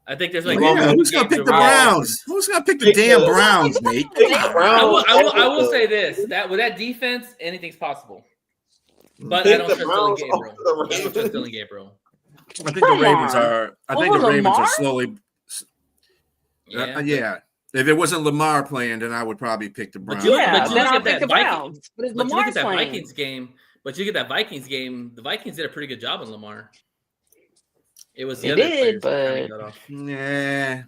I think there's like who's gonna pick the Browns? Who's gonna pick the damn Browns, mate? I will say this: that with that defense, anything's possible. But I don't trust Dylan Gabriel. I think the Ravens are. I think the Ravens are slowly. Yeah. If it wasn't Lamar playing, then I would probably pick the Browns. But then I'll pick the Browns. But it's Lamar's playing. Vikings game. But you get that Vikings game. The Vikings did a pretty good job on Lamar. It was the other players that got off. Yeah.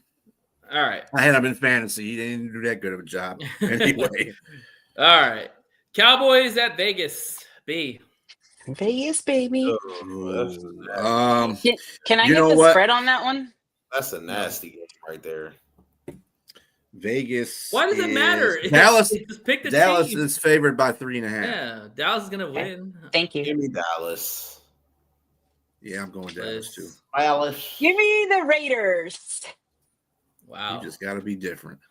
All right. I had him in fantasy. He didn't do that good of a job. Anyway. All right. Cowboys at Vegas. B. Vegas, baby. Can I get the spread on that one? That's a nasty game right there. Vegas. Why does it matter? Dallas. Just pick the Dallas team. is favored by 3.5. Yeah, Dallas is gonna win. Thank you. Give me Dallas. Yeah, I'm going Dallas too. Dallas. Give me the Raiders. Wow. You just got to be different.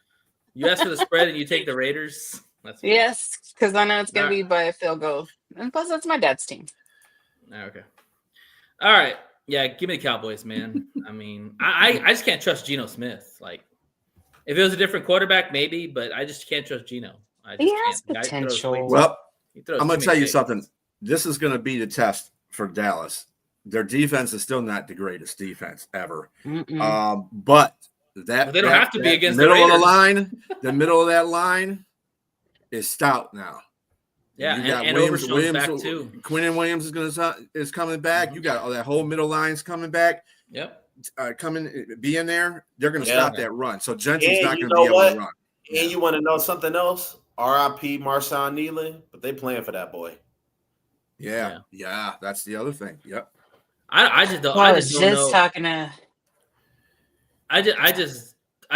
You ask for the spread and you take the Raiders? Yes, because I know it's going to be by a field goal. And plus, that's my dad's team. Okay. All right. Yeah, give me the Cowboys, man. I mean, I just can't trust Geno Smith. Like, if it was a different quarterback, maybe, but I just can't trust Geno. He has potential. Well, I'm going to tell you something. This is going to be the test for Dallas. Their defense is still not the greatest defense ever. But they don't have to be against the middle of the line. The middle of that line is stout now. Yeah, you got and Williams back too. Quinn Williams is coming back. You got all that whole middle line's coming back. Yep. Being there, they're going to stop that run. So Jensen's not going to be able to run. And you want to know something else? R.I.P. Marshawn Nealon, but they playing for that boy. Yeah, that's the other thing. Yep. I just don't. I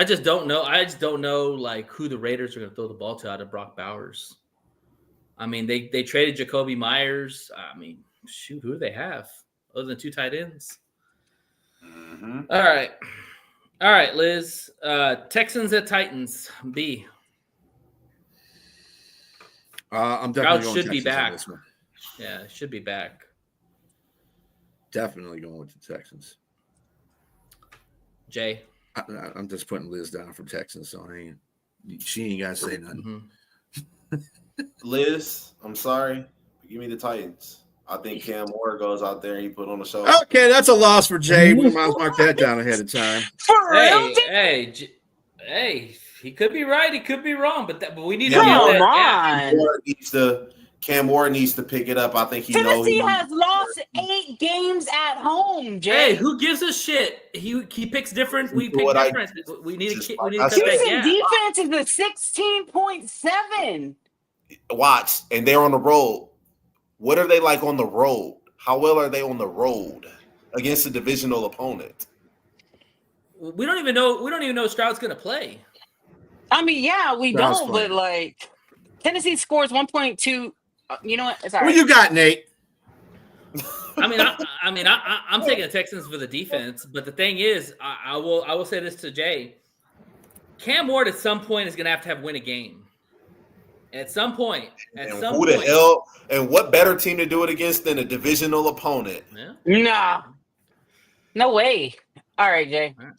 just don't know. I just don't know like who the Raiders are going to throw the ball to out of Brock Bowers. I mean, they traded Jacoby Myers. I mean, shoot, who do they have other than 2 tight ends? Mm-hmm. All right, Liz. Texans at Titans. B. I'm definitely going should be Texans back. on this one. Yeah, it should be back. Definitely going with the Texans. Jay. I'm just putting Liz down from Texans, so she ain't got to say nothing. Liz, I'm sorry. Give me the Titans. I think Cam Ward goes out there and he put on the show. Okay, that's a loss for Jay. We might mark that down ahead of time. Hey, he could be right. He could be wrong, but we need to get that. Cam Ward needs to pick it up. I think Tennessee has lost 8 games at home, Jay. Hey, who gives a shit? He picks different. We pick different. We need to cut that gap. Defense is a 16.7. Watch, and they're on the road. What are they like on the road? How well are they on the road against a divisional opponent? We don't even know. Stroud's going to play. I mean, yeah, we Sounds don't, funny. but like Tennessee scores 1.2. You know what? It's all Who right. you got, Nate? I'm taking the Texans for the defense, but the thing is, I will say this to Jay. Cam Ward at some point is going to have win a game. At some point. The hell? And what better team to do it against than a divisional opponent? Yeah. Nah. No way. All right, Jay. All right.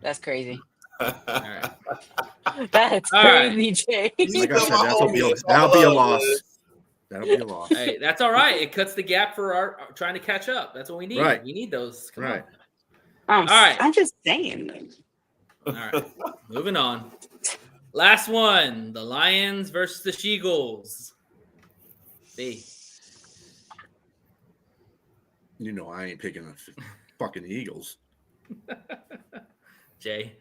That's crazy. All right. That's All right. crazy, Jay. Like I said, that'll be a loss. That'll be a loss. Hey, that's all right. It cuts the gap for our trying to catch up. That's what we need. Right. We need those. Come Right. on. All right. I'm just saying. All right. Moving on. Last one. The Lions versus the She-Gulls. B. You know I ain't picking the fucking Eagles. Jay.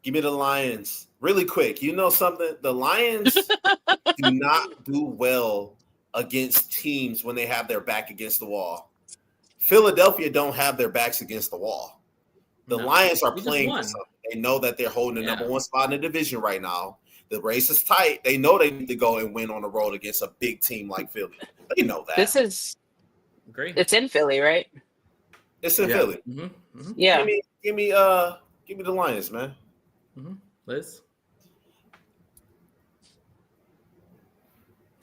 Give me the Lions. Really quick. You know something? The Lions do not do well against teams when they have their back against the wall. Philadelphia don't have their backs against the wall. The Lions are playing for something. They know that they're holding the number one spot in the division right now. The race is tight. They know they need to go and win on the road against a big team like Philly. They know that. This is great. It's in Philly, right? It's in Philly. Mm-hmm. Mm-hmm. Yeah. Give me the Lions, man. Mm-hmm. Liz.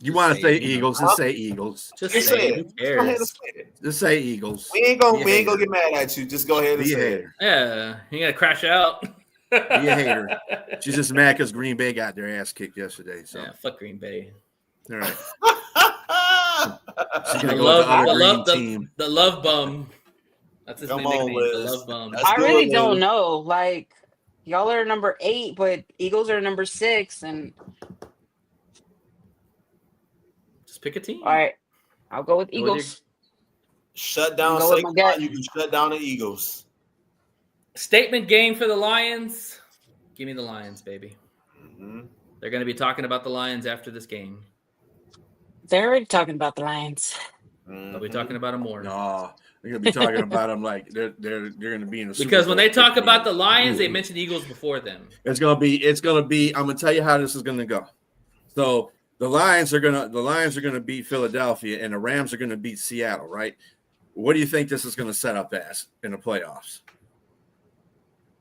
You want to say Eagles? Just say Eagles. Just say say it. Who Go ahead and cares? say it. Just say Eagles. We ain't gonna get mad at you. Just go ahead and Be a say it. hater. Yeah, you gotta crash out. Be a hater. She's just mad because Green Bay got their ass kicked yesterday. So Yeah, fuck Green Bay. all right. She's The gonna go with the other green love, team. the love bum. That's his Come nickname. on, The Liz. love bum. That's I good, really Liz. don't know. Like, y'all are number 8, but Eagles are number 6. And Just pick a team. all right, I'll go with Go with Eagles. Shut down Go with my gut. Saquon. You can shut down the Eagles. Statement game for the Lions. Give me the Lions, baby. Mm-hmm. They're going to be talking about the Lions after this game. They're already talking about the Lions. They'll be talking about them more. No, they're gonna be talking about them like they're gonna be in the Super Because when they Bowl. talk about the Lions, they mention Eagles before them. It's gonna be. I'm gonna tell you how this is gonna go. So the Lions are gonna beat Philadelphia, and the Rams are gonna beat Seattle, right? What do you think this is gonna set up as in the playoffs?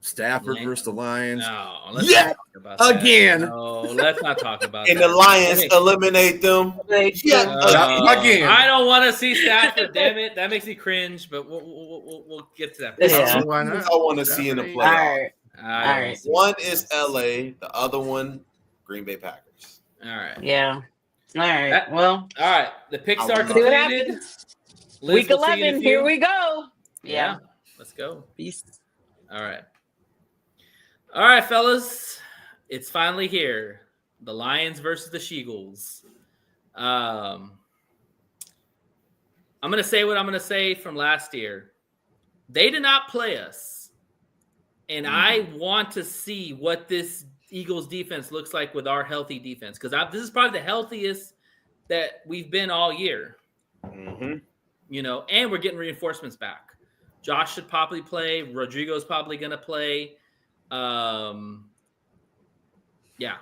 Stafford versus the Lions. No, let's Yeah, not talk about that. again. No, let's not talk about And that. the Lions eliminate them. Yeah, again. I don't want to see Stafford. Damn it, that makes me cringe. But we'll get to that. Yeah. Why not? I want to see in the All playoffs. right. All right. One is LA, the other one Green Bay Packers. All right. Yeah. All right. That- Well, All right. The picks are See what completed. happens. Liz, week we'll see you in a 11. few. Here we go. Yeah. Let's go. Peace. All right. All right, fellas. It's finally here. The Lions versus the She-Gulls. I'm going to say what I'm going to say from last year. They did not play us. And I want to see what this Eagles defense looks like with our healthy defense. Because this is probably the healthiest that we've been all year. Mm-hmm. You know, and we're getting reinforcements back. Josh should probably play. Rodrigo's probably going to play. Yeah.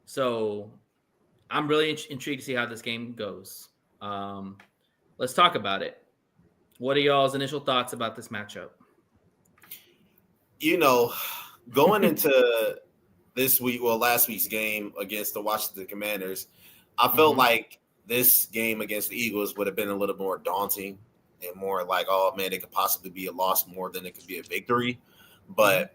So I'm really intrigued to see how this game goes. Let's talk about it. What are y'all's initial thoughts about this matchup? You know, going into last week's game against the Washington Commanders, I felt like this game against the Eagles would have been a little more daunting and more like, oh man, it could possibly be a loss more than it could be a victory. But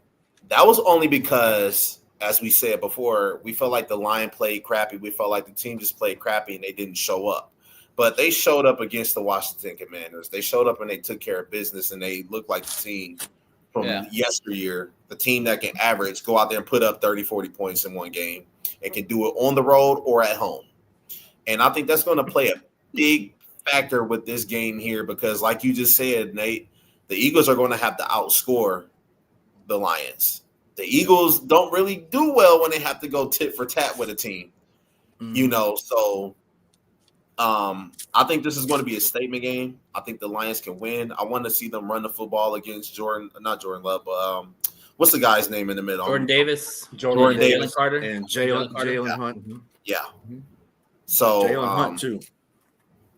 that was only because, as we said before, we felt like the line played crappy. We felt like the team just played crappy and they didn't show up. But they showed up against the Washington Commanders. They showed up and they took care of business, and they looked like the team from yesteryear, the team that can average, go out there and put up 30, 40 points in one game and can do it on the road or at home. And I think that's going to play a big factor with this game here because, like you just said, Nate, the Eagles are going to have to outscore the Lions. The Eagles don't really do well when they have to go tit for tat with a team, you know. So I think this is going to be a statement game. I think the Lions can win. I want to see them run the football against what's the guy's name in the middle? Jordan Davis, Jordan Davis, Jalen Carter, and Jalen Hunt. Mm-hmm. Yeah. Mm-hmm. So Jalen Hunt too,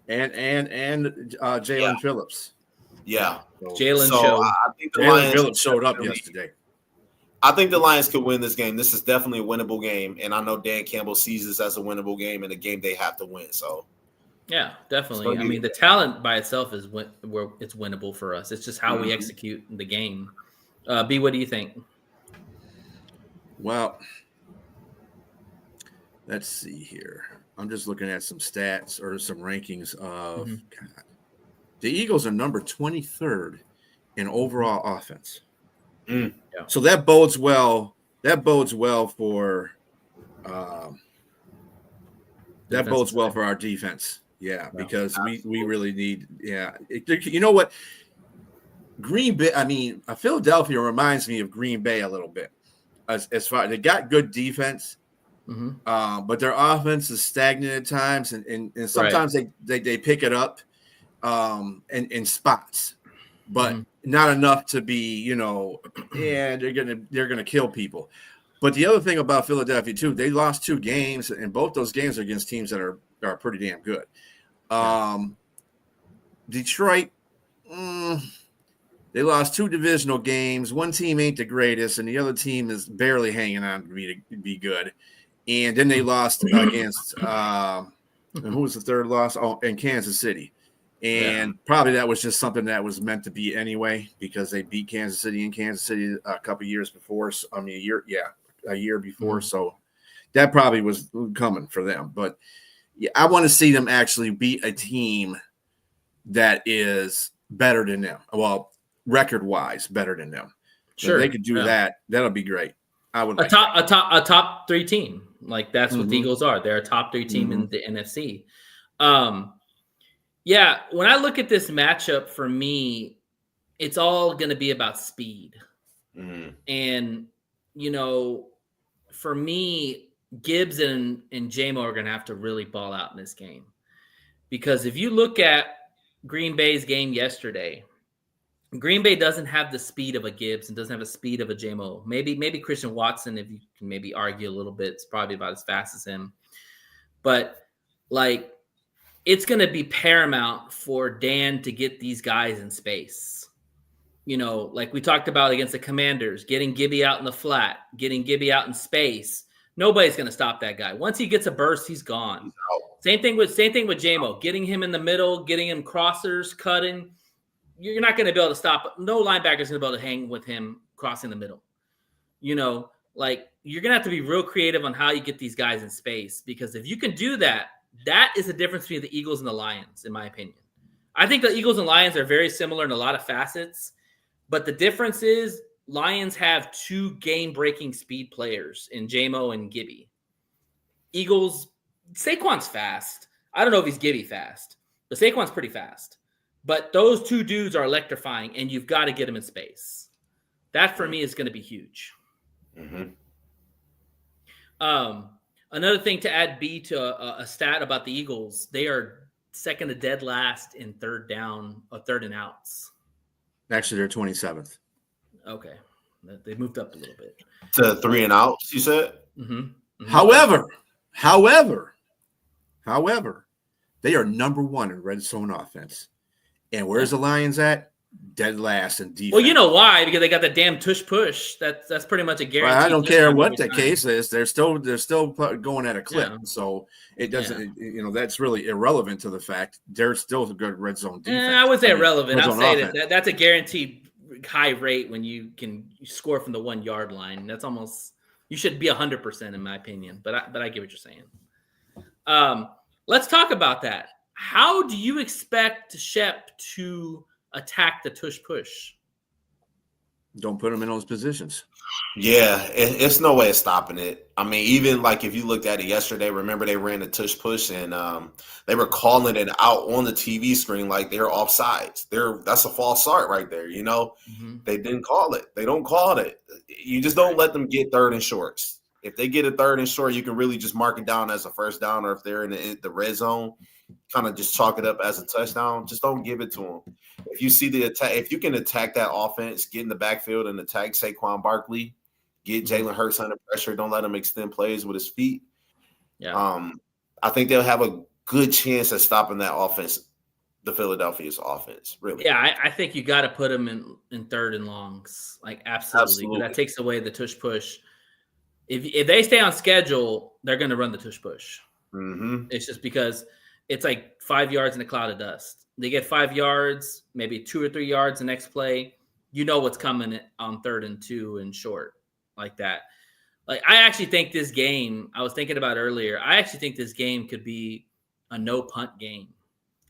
and Jalen Phillips. Yeah, Jalen I think the Jalen Lions Phillips showed up yesterday. I think the Lions could win this game. This is definitely a winnable game, and I know Dan Campbell sees this as a winnable game and a game they have to win. So, yeah, definitely. I mean, the talent by itself is where it's winnable for us. It's just how we execute the game. B, what do you think? Well, let's see here. I'm just looking at some stats or some rankings of God. The Eagles are number 23rd in overall offense. Yeah. So that bodes well. That bodes well for our defense. Yeah, because we really need. Yeah, you know what? Green Bay. I mean, Philadelphia reminds me of Green Bay a little bit. As far they got good defense, but their offense is stagnant at times, and sometimes they pick it up in spots, but not enough to be, they're gonna kill people. But the other thing about Philadelphia too, they lost 2 games, and both those games are against teams that are pretty damn good. Detroit, they lost 2 divisional games. One team ain't the greatest, and the other team is barely hanging on to be good. And then they lost against who was the third loss? Oh, in Kansas City. And probably that was just something that was meant to be anyway, because they beat Kansas City in Kansas City a couple years before. A year before. So that probably was coming for them. But yeah, I want to see them actually beat a team that is better than them. Well, record-wise, better than them. So if they could do that, that'll be great. I would like a top 3 team. Like that's what the Eagles are. They're a top 3 team in the NFC. Yeah, when I look at this matchup, for me, it's all going to be about speed. And, for me, Gibbs and J-Mo are going to have to really ball out in this game. Because if you look at Green Bay's game yesterday, Green Bay doesn't have the speed of a Gibbs and doesn't have the speed of a J-Mo. Maybe Christian Watson, if you can maybe argue a little bit, it's probably about as fast as him. But, it's going to be paramount for Dan to get these guys in space. Like we talked about against the Commanders, getting Gibby out in the flat, getting Gibby out in space. Nobody's going to stop that guy. Once he gets a burst, he's gone. Same thing with J-Mo, getting him in the middle, getting him crossers, cutting. You're not going to be able to stop. No linebacker's going to be able to hang with him crossing the middle. You're going to have to be real creative on how you get these guys in space, because if you can do that, that is the difference between the Eagles and the Lions, in my opinion. I think the Eagles and Lions are very similar in a lot of facets, but the difference is Lions have 2 game-breaking speed players in J-Mo and Gibby. Eagles, Saquon's fast. I don't know if he's Gibby fast, but Saquon's pretty fast. But those 2 dudes are electrifying, and you've got to get them in space. That, for me, is going to be huge. Another thing to add B to a stat about the Eagles, they are second to dead last in third down or third and outs. Actually, they're 27th. Okay. They moved up a little bit. To 3 and outs, you said? However, they are number 1 in red zone offense. And where's the Lions at? Dead last in defense. Well, you know why? Because they got the damn tush push. That's pretty much a guarantee. Well, I don't care what the case is. They're still going at a clip. Yeah. So it doesn't. That's really irrelevant to the fact they're still a good red zone defense. I would say irrelevant. I'll say that's a guaranteed high rate when you can score from the 1 yard line. That's almost, you should be 100% in my opinion. But I get what you're saying. Let's talk about that. How do you expect Shep to attack the tush push? Don't put them in those positions. Yeah, it's no way of stopping it. I mean, even like if you looked at it yesterday, remember they ran the tush push and they were calling it out on the TV screen like they're offsides. That's a false start right there. They didn't call it. They don't call it. You just don't let them get 3rd and shorts. If they get a 3rd and short, you can really just mark it down as a first down, or if they're in the red zone, kind of just chalk it up as a touchdown. Just don't give it to them. if you see the attack, if you can attack that offense, get in the backfield and attack Saquon Barkley, get Jalen Hurts under pressure, don't let him extend plays with his feet. Yeah. I think they'll have a good chance at stopping that offense, the Philadelphia's offense. Really. Yeah, I think you got to put them in third and longs, like absolutely. That takes away the tush push. If they stay on schedule, they're going to run the tush push. Mm-hmm. It's just because it's like 5 yards in a cloud of dust. They get 5 yards, maybe 2 or 3 yards the next play. You know what's coming on 3rd and 2 and short like that. Like, I actually think this game, I was thinking about earlier, I actually think this game could be a no punt game.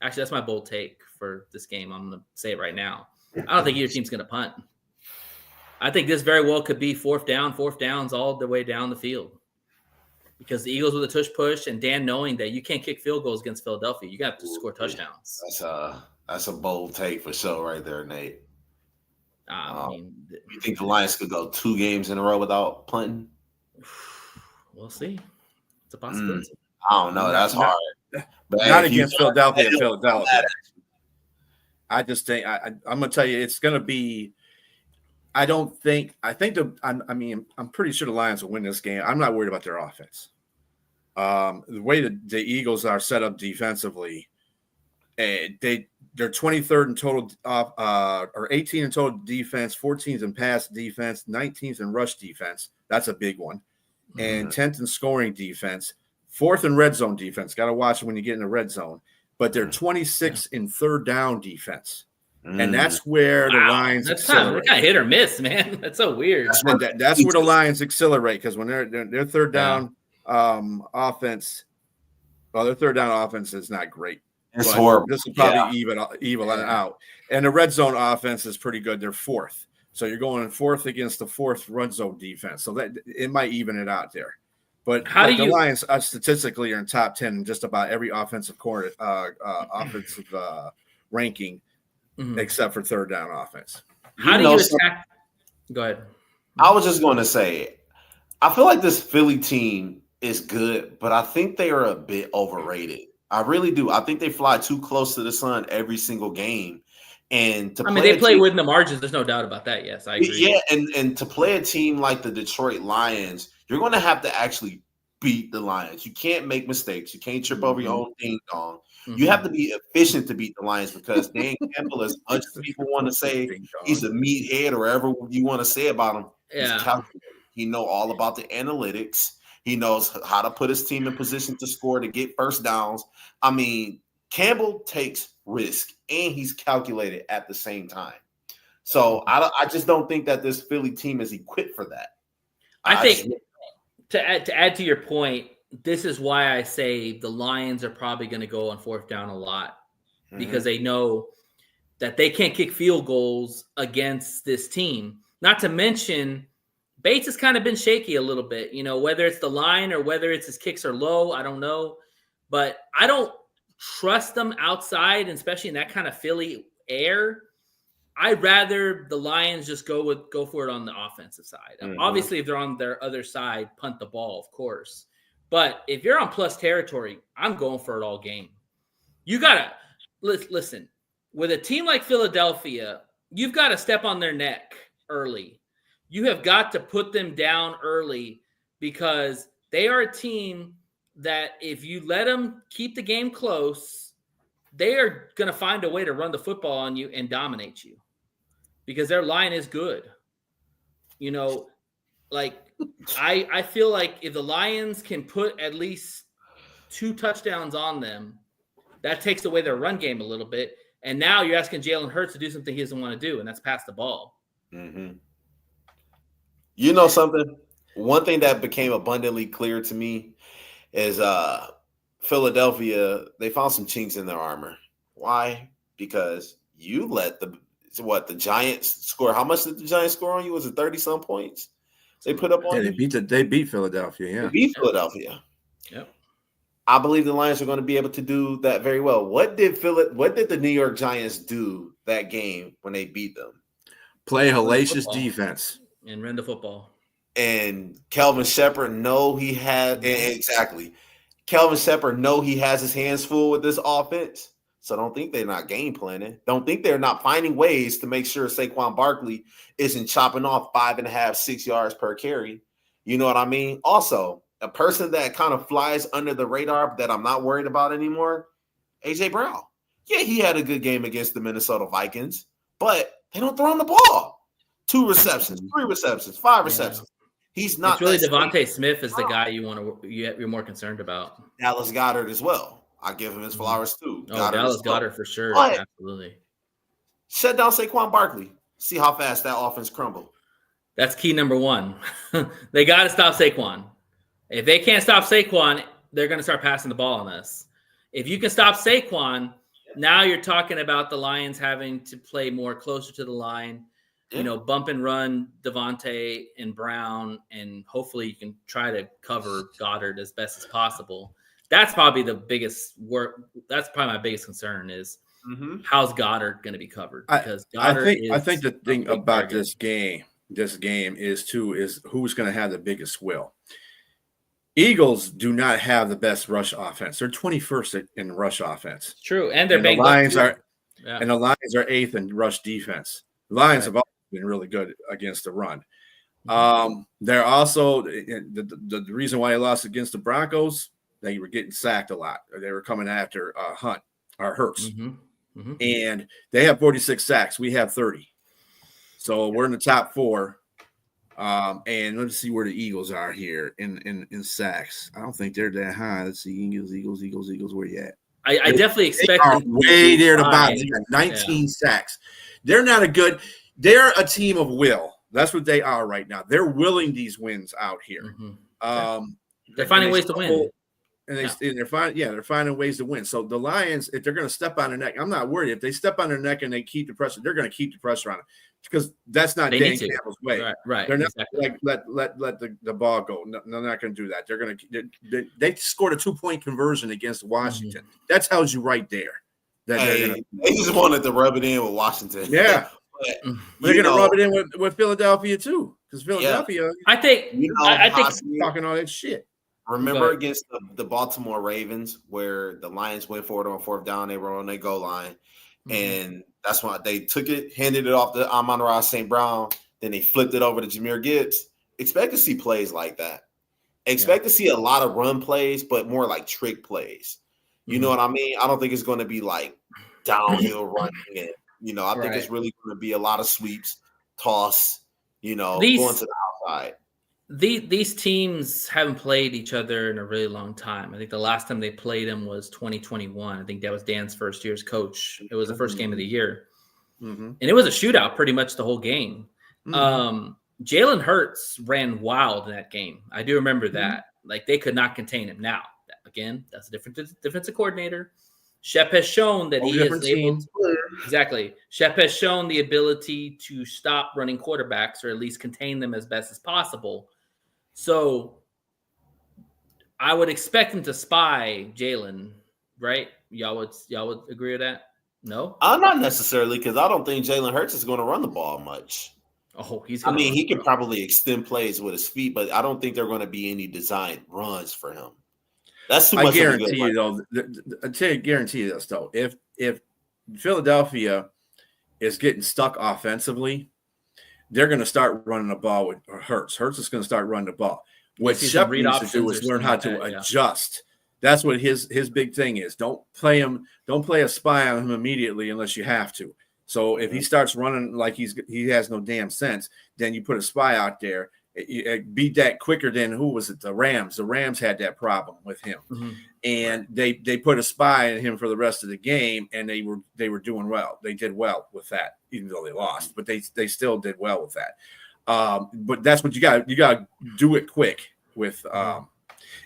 Actually, that's my bold take for this game. I'm going to say it right now. I don't think either team's going to punt. I think this very well could be fourth downs all the way down the field. Because the Eagles with a tush push and Dan knowing that you can't kick field goals against Philadelphia. You got to score touchdowns. That's a bold take for sure right there, Nate. You think the Lions could go 2 games in a row without punting? We'll see. It's a possibility. I don't know. That's hard. But not against Philadelphia. I just think I'm going to tell you, it's going to be. I'm pretty sure the Lions will win this game. I'm not worried about their offense. The way that the Eagles are set up defensively, they're 23rd in total, or 18 in total defense, 14th in pass defense, 19th in rush defense. That's a big one. And 10th in scoring defense, 4th in red zone defense. Got to watch it when you get in the red zone. But they're 26th in third down defense. And that's where the Lions accelerate. Kind of hit or miss, man. That's so weird. That's where the Lions accelerate, because when their third down offense, their third down offense is not great. It's horrible. This will probably even it out. And the red zone offense is pretty good. They're 4th. So you're going 4th against the 4th red zone defense. So that it might even it out there. But the Lions statistically are in top 10 in just about every offensive ranking. Except for third down offense. How do you attack? Go ahead. I was just going to say, I feel like this Philly team is good, but I think they are a bit overrated. I really do. I think they fly too close to the sun every single game. And they play within the margins. There's no doubt about that. Yes, I agree. Yeah, and to play a team like the Detroit Lions, you're going to have to actually beat the Lions. You can't make mistakes. You can't trip over your own ding dong. You have to be efficient to beat the Lions, because Dan Campbell, as much as people want to say he's a meathead or whatever you want to say about him, he's calculated. He knows all about the analytics. He knows how to put his team in position to score, to get first downs. I mean, Campbell takes risk, and he's calculated at the same time. So I just don't think that this Philly team is equipped for that. I think to add to your point, this is why I say the Lions are probably going to go on 4th down a lot, because they know that they can't kick field goals against this team. Not to mention, Bates has kind of been shaky a little bit, whether it's the line or whether it's his kicks are low, I don't know. But I don't trust them outside, especially in that kind of Philly air. I'd rather the Lions just go for it on the offensive side. Obviously, if they're on their other side, punt the ball, of course. But if you're on plus territory, I'm going for it all game. You got to listen. With a team like Philadelphia, you've got to step on their neck early. You have got to put them down early, because they are a team that if you let them keep the game close, they are going to find a way to run the football on you and dominate you, because their line is good. I feel like if the Lions can put at least 2 touchdowns on them, that takes away their run game a little bit. And now you're asking Jalen Hurts to do something he doesn't want to do, and that's pass the ball. You know something? One thing that became abundantly clear to me is Philadelphia, they found some chinks in their armor. Why? Because you let the Giants score. How much did the Giants score on you? Was it 30-some points? They put up on you? They beat Philadelphia, yeah. They beat Philadelphia. Yep. I believe the Lions are going to be able to do that very well. What did the New York Giants do that game when they beat them? Play hellacious defense. And run the football. And Kelvin Shepard he has his hands full with this offense. So don't think they're not game planning. Don't think they're not finding ways to make sure Saquon Barkley isn't chopping off 5.5, 6 yards per carry. You know what I mean? Also, a person that kind of flies under the radar that I'm not worried about anymore, A.J. Brown. Yeah, he had a good game against the Minnesota Vikings, but they don't throw him the ball. 2 receptions, 3 receptions, 5 receptions. He's not. It's really Devontae Smith is the guy you're more concerned about. Dallas Goedert as well. I give him his flowers too. Oh, Dallas Goedert for sure. But absolutely. Shut down Saquon Barkley. See how fast that offense crumbled. That's key number 1. They got to stop Saquon. If they can't stop Saquon, they're going to start passing the ball on us. If you can stop Saquon, now you're talking about the Lions having to play more closer to the line, bump and run Devontae and Brown, and hopefully you can try to cover Goddard as best as possible. That's probably the biggest work. That's probably my biggest concern is how's Goddard going to be covered? Because I think the thing about this game is who's going to have the biggest will. Eagles do not have the best rush offense. They're 21st in rush offense. True, and they're the Lions are 8th in rush defense. The Lions have always been really good against the run. They're also the reason why they lost against the Broncos. They were getting sacked a lot. They were coming after Hurts, and they have 46 sacks. We have 30, so we're in the top 4. And let's see where the Eagles are here in sacks. I don't think they're that high. Let's see, Eagles. Where you at? I definitely expect them way there to bottom. They got 19 sacks. They're not a good. They're a team of will. That's what they are right now. They're willing these wins out here. They're finding ways to win. And they're finding ways to win. So the Lions, if they're going to step on their neck, I'm not worried. If they step on their neck and they keep the pressure, they're going to keep the pressure on it because that's not Dan Campbell's way. Right. They're not let the ball go. No, they're not going to do that. They're going to. They scored a 2-point conversion against Washington. That tells you right there that they just wanted to rub it in with Washington. Yeah, they're going to rub it in with Philadelphia too because Philadelphia. I think talking all that shit. Remember against the Baltimore Ravens where the Lions went for it on 4th down, they were on their goal line. And that's why they took it, handed it off to Amon-Ra St. Brown, then they flipped it over to Jahmyr Gibbs. Expect to see plays like that. Expect to see a lot of run plays, but more like trick plays. You know what I mean? I don't think it's going to be like downhill running. And, I think it's really going to be a lot of sweeps, toss, going to the outside. These teams haven't played each other in a really long time. I think the last time they played them was 2021. I think that was Dan's first year as coach. It was the first game of the year. And it was a shootout pretty much the whole game. Jalen Hurts ran wild in that game. I do remember that. Like, they could not contain him. Now, again, that's a different defensive coordinator. Shep has shown that he is able to – exactly. Shep has shown the ability to stop running quarterbacks or at least contain them as best as possible. So I would expect him to spy Jalen, right? Y'all would agree with that? No? I'm not necessarily because I don't think Jalen Hurts is going to run the ball much. Oh, he can probably extend plays with his feet, but I don't think there are going to be any designed runs for him. That's too much. I guarantee you this though. If Philadelphia is getting stuck offensively, they're going to start running the ball with Hurts. Hurts is going to start running the ball. What Shep needs to do is learn how to adjust. That's what his big thing is. Don't play a spy on him immediately unless you have to. So if he starts running like he has no damn sense, then you put a spy out there. It beat that quicker than who was it? The Rams. The Rams had that problem with him, and they put a spy on him for the rest of the game, and they were doing well. They did well with that, even though they lost, but they still did well with that. But that's what you got. You got to do it quick with.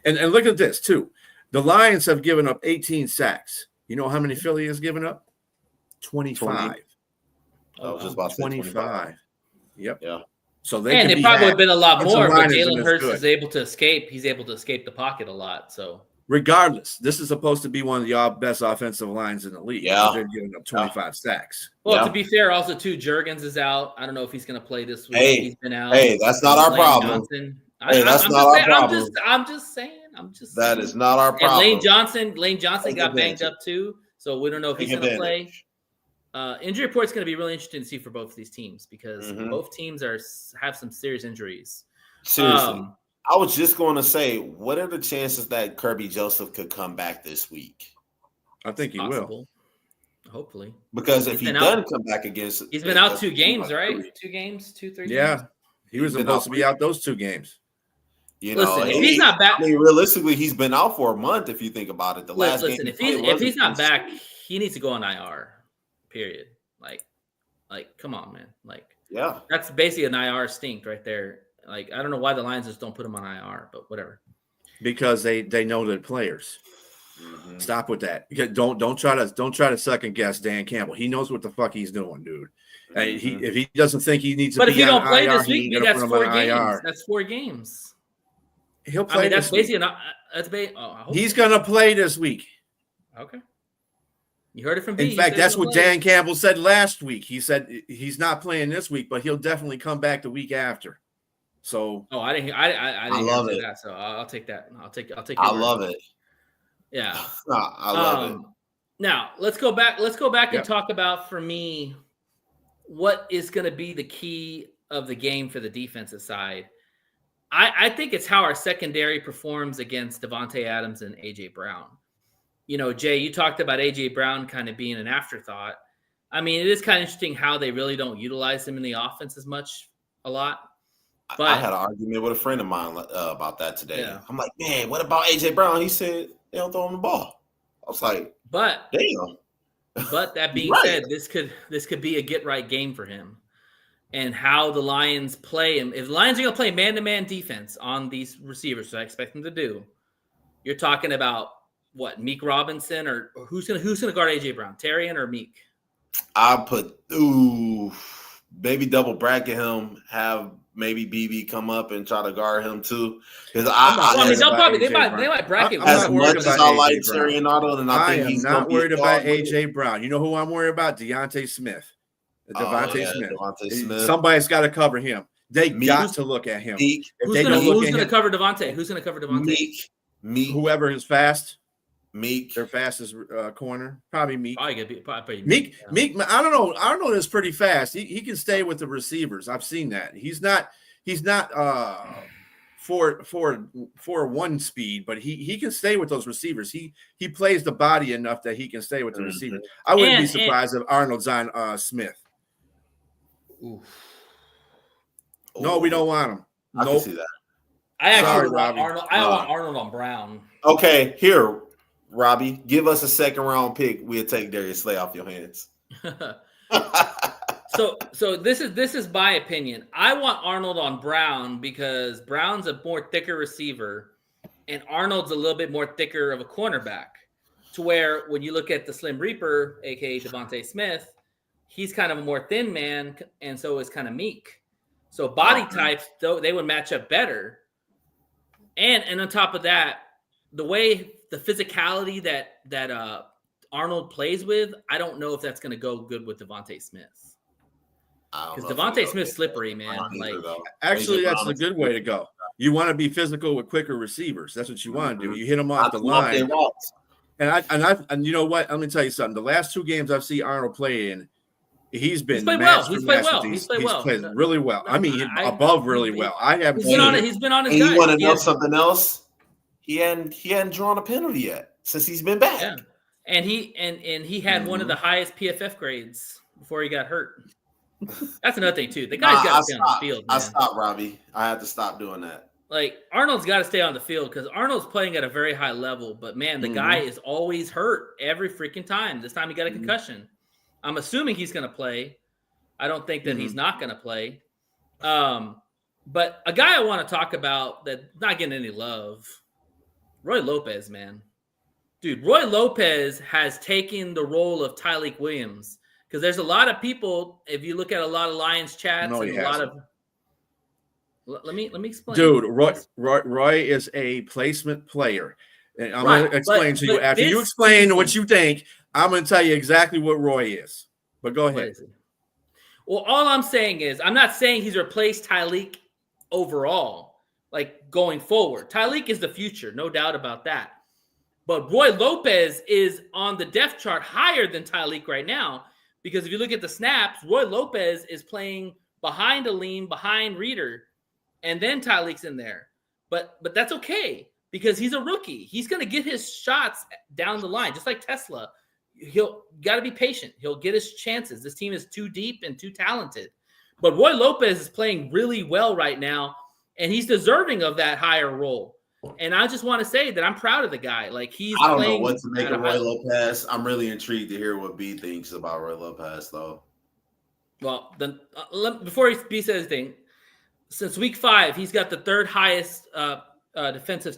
And look at this too. The Lions have given up 18 sacks. You know how many Philly has given up? 25. I was just about to say 25. Yep. Yeah. So it probably would have been a lot more, but Jalen Hurts is able to escape. He's able to escape the pocket a lot. So regardless, this is supposed to be one of the best offensive lines in the league. Yeah. They're giving up 25 sacks. Well, to be fair, also too, Jurgens is out. I don't know if he's going to play this week. Hey, he's been out. Hey, that's not our problem. That's not our problem. I'm just saying. That is not our problem. And Lane Johnson got banged up too. So we don't know if he's Take going to play. advantage. Injury report's going to be really interesting to see for both of these teams because Mhm. both teams have some serious injuries. Seriously. I was just going to say, what are the chances that Kirby Joseph could come back this week? I think he will. Hopefully. Because if he doesn't come back he's been out 2 games, right? 2 games, 2-3 games. Yeah, he was supposed to be out those 2 games. You know, listen, if he's not back, I mean, realistically, he's been out for a month. If you think about it, listen, if he's not back, he needs to go on IR. Period. Like, come on, man. Like, yeah, that's basically an IR stink right there. Like, I don't know why the Lions just don't put him on IR, but whatever. Because they know the players. Mm-hmm. Stop with that. Don't try to second guess Dan Campbell. He knows what the fuck he's doing, dude. Mm-hmm. If he doesn't think he needs to, but if be he don't on play IR, this week, that's 4 games. That's 4 games. He'll play. That's basically he's gonna play this week. Okay. You heard it from B. In fact, that's what Dan Campbell said last week. He said he's not playing this week, but he'll definitely come back the week after. So, I didn't. I love it. That, so I'll take that. I'll take. I love it. Yeah, I love it. Now let's go back. And talk about, for me, what is going to be the key of the game for the defensive side. I think it's how our secondary performs against Devontae Adams and AJ Brown. You know, Jay, you talked about AJ Brown kind of being an afterthought. I mean, it is kind of interesting how they really don't utilize him in the offense a lot. But I had an argument with a friend of mine about that today. Yeah. I'm like, man, what about AJ Brown? He said they don't throw him the ball. I was like, damn. But that being said, this could be a get right game for him. And how the Lions play him. If the Lions are going to play man-to-man defense on these receivers, so I expect them to do, you're talking about what, Meek Robinson, or who's going to guard AJ Brown, Terrian or Meek? I put maybe double bracket him, have maybe BB come up and try to guard him too. Because they might bracket. As much as I like Terrian Arnold, and I think he's not worried about AJ Brown. You know who I'm worried about? Devontae Smith. Devontae Smith. Somebody's got to cover him. They got to look at him. Who's going to cover Devontae? Who's going to cover Devontae? Meek. Whoever is fast. Meek. Their fastest corner. Probably Meek. Probably Meek. Meek. I don't know. Arnold is pretty fast. He can stay with the receivers. I've seen that. He's not 4.1 speed, but he can stay with those receivers. He plays the body enough that he can stay with the receivers. I wouldn't be surprised if Arnold's on Smith. Oof. No, we don't want him. I can see that. I actually want Arnold. I want Arnold on Brown. Okay, here, Robbie, give us a second round pick. We'll take Darius Slay off your hands. So this is my opinion. I want Arnold on Brown because Brown's a more thicker receiver, and Arnold's a little bit more thicker of a cornerback. To where when you look at the Slim Reaper, aka Devontae Smith, he's kind of a more thin man, and so is kind of Meek. So body types, though, they would match up better. And on top of that, the way the physicality that Arnold plays with, I don't know if that's going to go good with Devontae Smith. Because Devontae Smith's slippery, man. Actually, that's a good way to go. You want to be physical with quicker receivers. That's what you want to do. You hit them off the line. And you know what? Let me tell you something. The last 2 games I've seen Arnold play in, he's played well. He's played really well. I mean, above really well. I haven't seen it. He's been on his guy. And you want to know something else? He hadn't drawn a penalty yet since he's been back. Yeah. And he had one of the highest PFF grades before he got hurt. That's another thing too. The guy's got to stay on the field. Man. I stopped, Robbie. I had to stop doing that. Like, Arnold's got to stay on the field because Arnold's playing at a very high level. But man, the guy is always hurt every freaking time. This time he got a concussion. I'm assuming he's going to play. I don't think that he's not going to play. But a guy I want to talk about that's not getting any love, Roy Lopez, man. Dude, Roy Lopez has taken the role of Tyleik Williams. Because there's a lot of people, if you look at a lot of Lions chats, and a lot of let me explain. Dude, Roy is a placement player. And I'm going to explain to you. After you explain what you think, I'm going to tell you exactly what Roy is. But go ahead. Well, all I'm saying is, I'm not saying he's replaced Tyleik overall, like going forward. Tyleik is the future, no doubt about that. But Roy Lopez is on the depth chart higher than Tyleek right now, because if you look at the snaps, Roy Lopez is playing behind Aleem, behind Reader, and then Tyleek's in there. But that's okay, because he's a rookie. He's going to get his shots down the line, just like Tesla. He'll got to be patient. He'll get his chances. This team is too deep and too talented. But Roy Lopez is playing really well right now, and he's deserving of that higher role. And I just want to say that I'm proud of the guy. Like, I don't know what to make of Roy Lopez. I'm really intrigued to hear what B thinks about Roy Lopez, though. Well, then before B says anything, since week 5, he's got the third highest defensive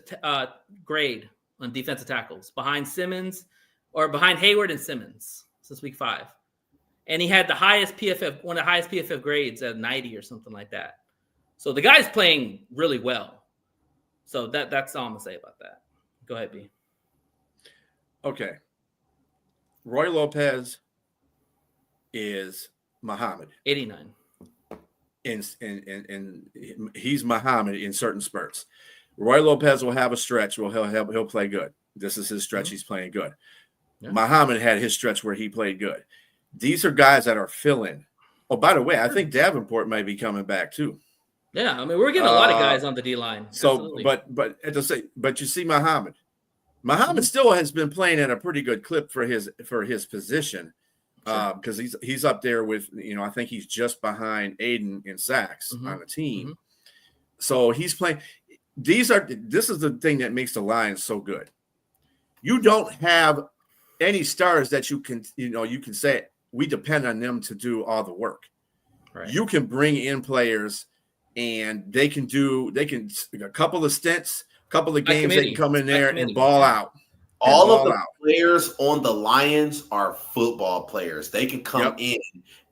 grade on defensive tackles, behind Simmons, or behind Hayward and Simmons, since week 5. And he had the highest PFF, one of the highest PFF grades at 90 or something like that. So the guy's playing really well. So that's all I'm going to say about that. Go ahead, B. Okay. Roy Lopez is Muhammad. 89. And he's Muhammad in certain spurts. Roy Lopez will have a stretch where he'll play good. This is his stretch. He's playing good. Yeah. Muhammad had his stretch where he played good. These are guys that are fill-in. Oh, by the way, I think Davenport might be coming back too. Yeah, I mean, we're getting a lot of guys on the D line. So, Absolutely. but you see, Muhammad still has been playing at a pretty good clip for his position, because he's up there with, I think he's just behind Aiden in sacks on the team. Mm-hmm. So he's playing. This is the thing that makes the Lions so good. You don't have any stars that you can say we depend on them to do all the work. Right. You can bring in players, and they can a couple of stints, a couple of games, they can come in there and ball out. All of the players on the Lions are football players. They can come in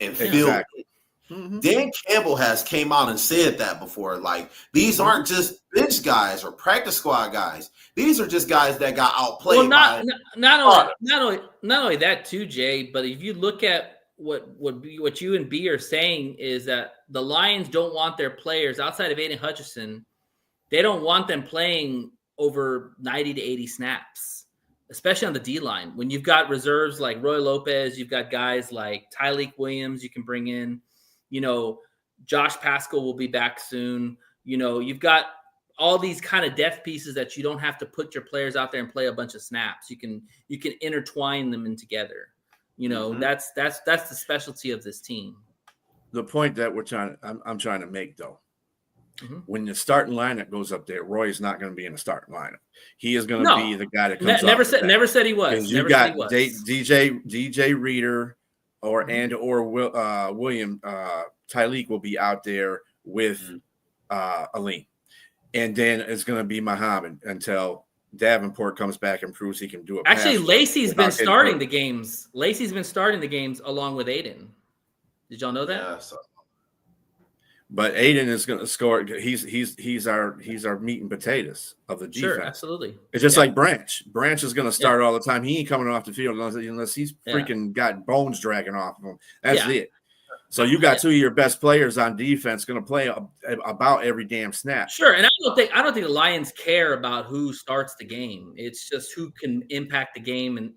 and fill. Exactly. Mm-hmm. Dan Campbell has came out and said that before. Like, these aren't just bench guys or practice squad guys. These are just guys that got outplayed. Well, not only that too, Jay. But if you look at what you and B are saying, is that the Lions don't want their players outside of Aiden Hutchinson. They don't want them playing over 90 to 80 snaps, especially on the D line. When you've got reserves like Roy Lopez, you've got guys like Tyleek Williams you can bring in. Josh Pascal will be back soon. You've got all these kind of depth pieces that you don't have to put your players out there and play a bunch of snaps. You can intertwine them in together. That's the specialty of this team. The point that I'm trying to make, though, when the starting lineup goes up there, Roy is not going to be in the starting lineup. He is going to be the guy that comes never said he was. You got DJ Reader or William Tyleek will be out there with Aleem. And then it's going to be Muhammad until Davenport comes back and proves he can do it. Actually, Lacey's been starting the games. Lacey's been starting the games along with Aiden. Did y'all know that? Yeah, but Aiden is going to score. He's our meat and potatoes of the defense. Sure, absolutely. It's just like Branch. Branch is going to start all the time. He ain't coming off the field unless he's freaking got bones dragging off of him. That's it. So you got two of your best players on defense going to play about every damn snap. Sure, and I don't think the Lions care about who starts the game. It's just who can impact the game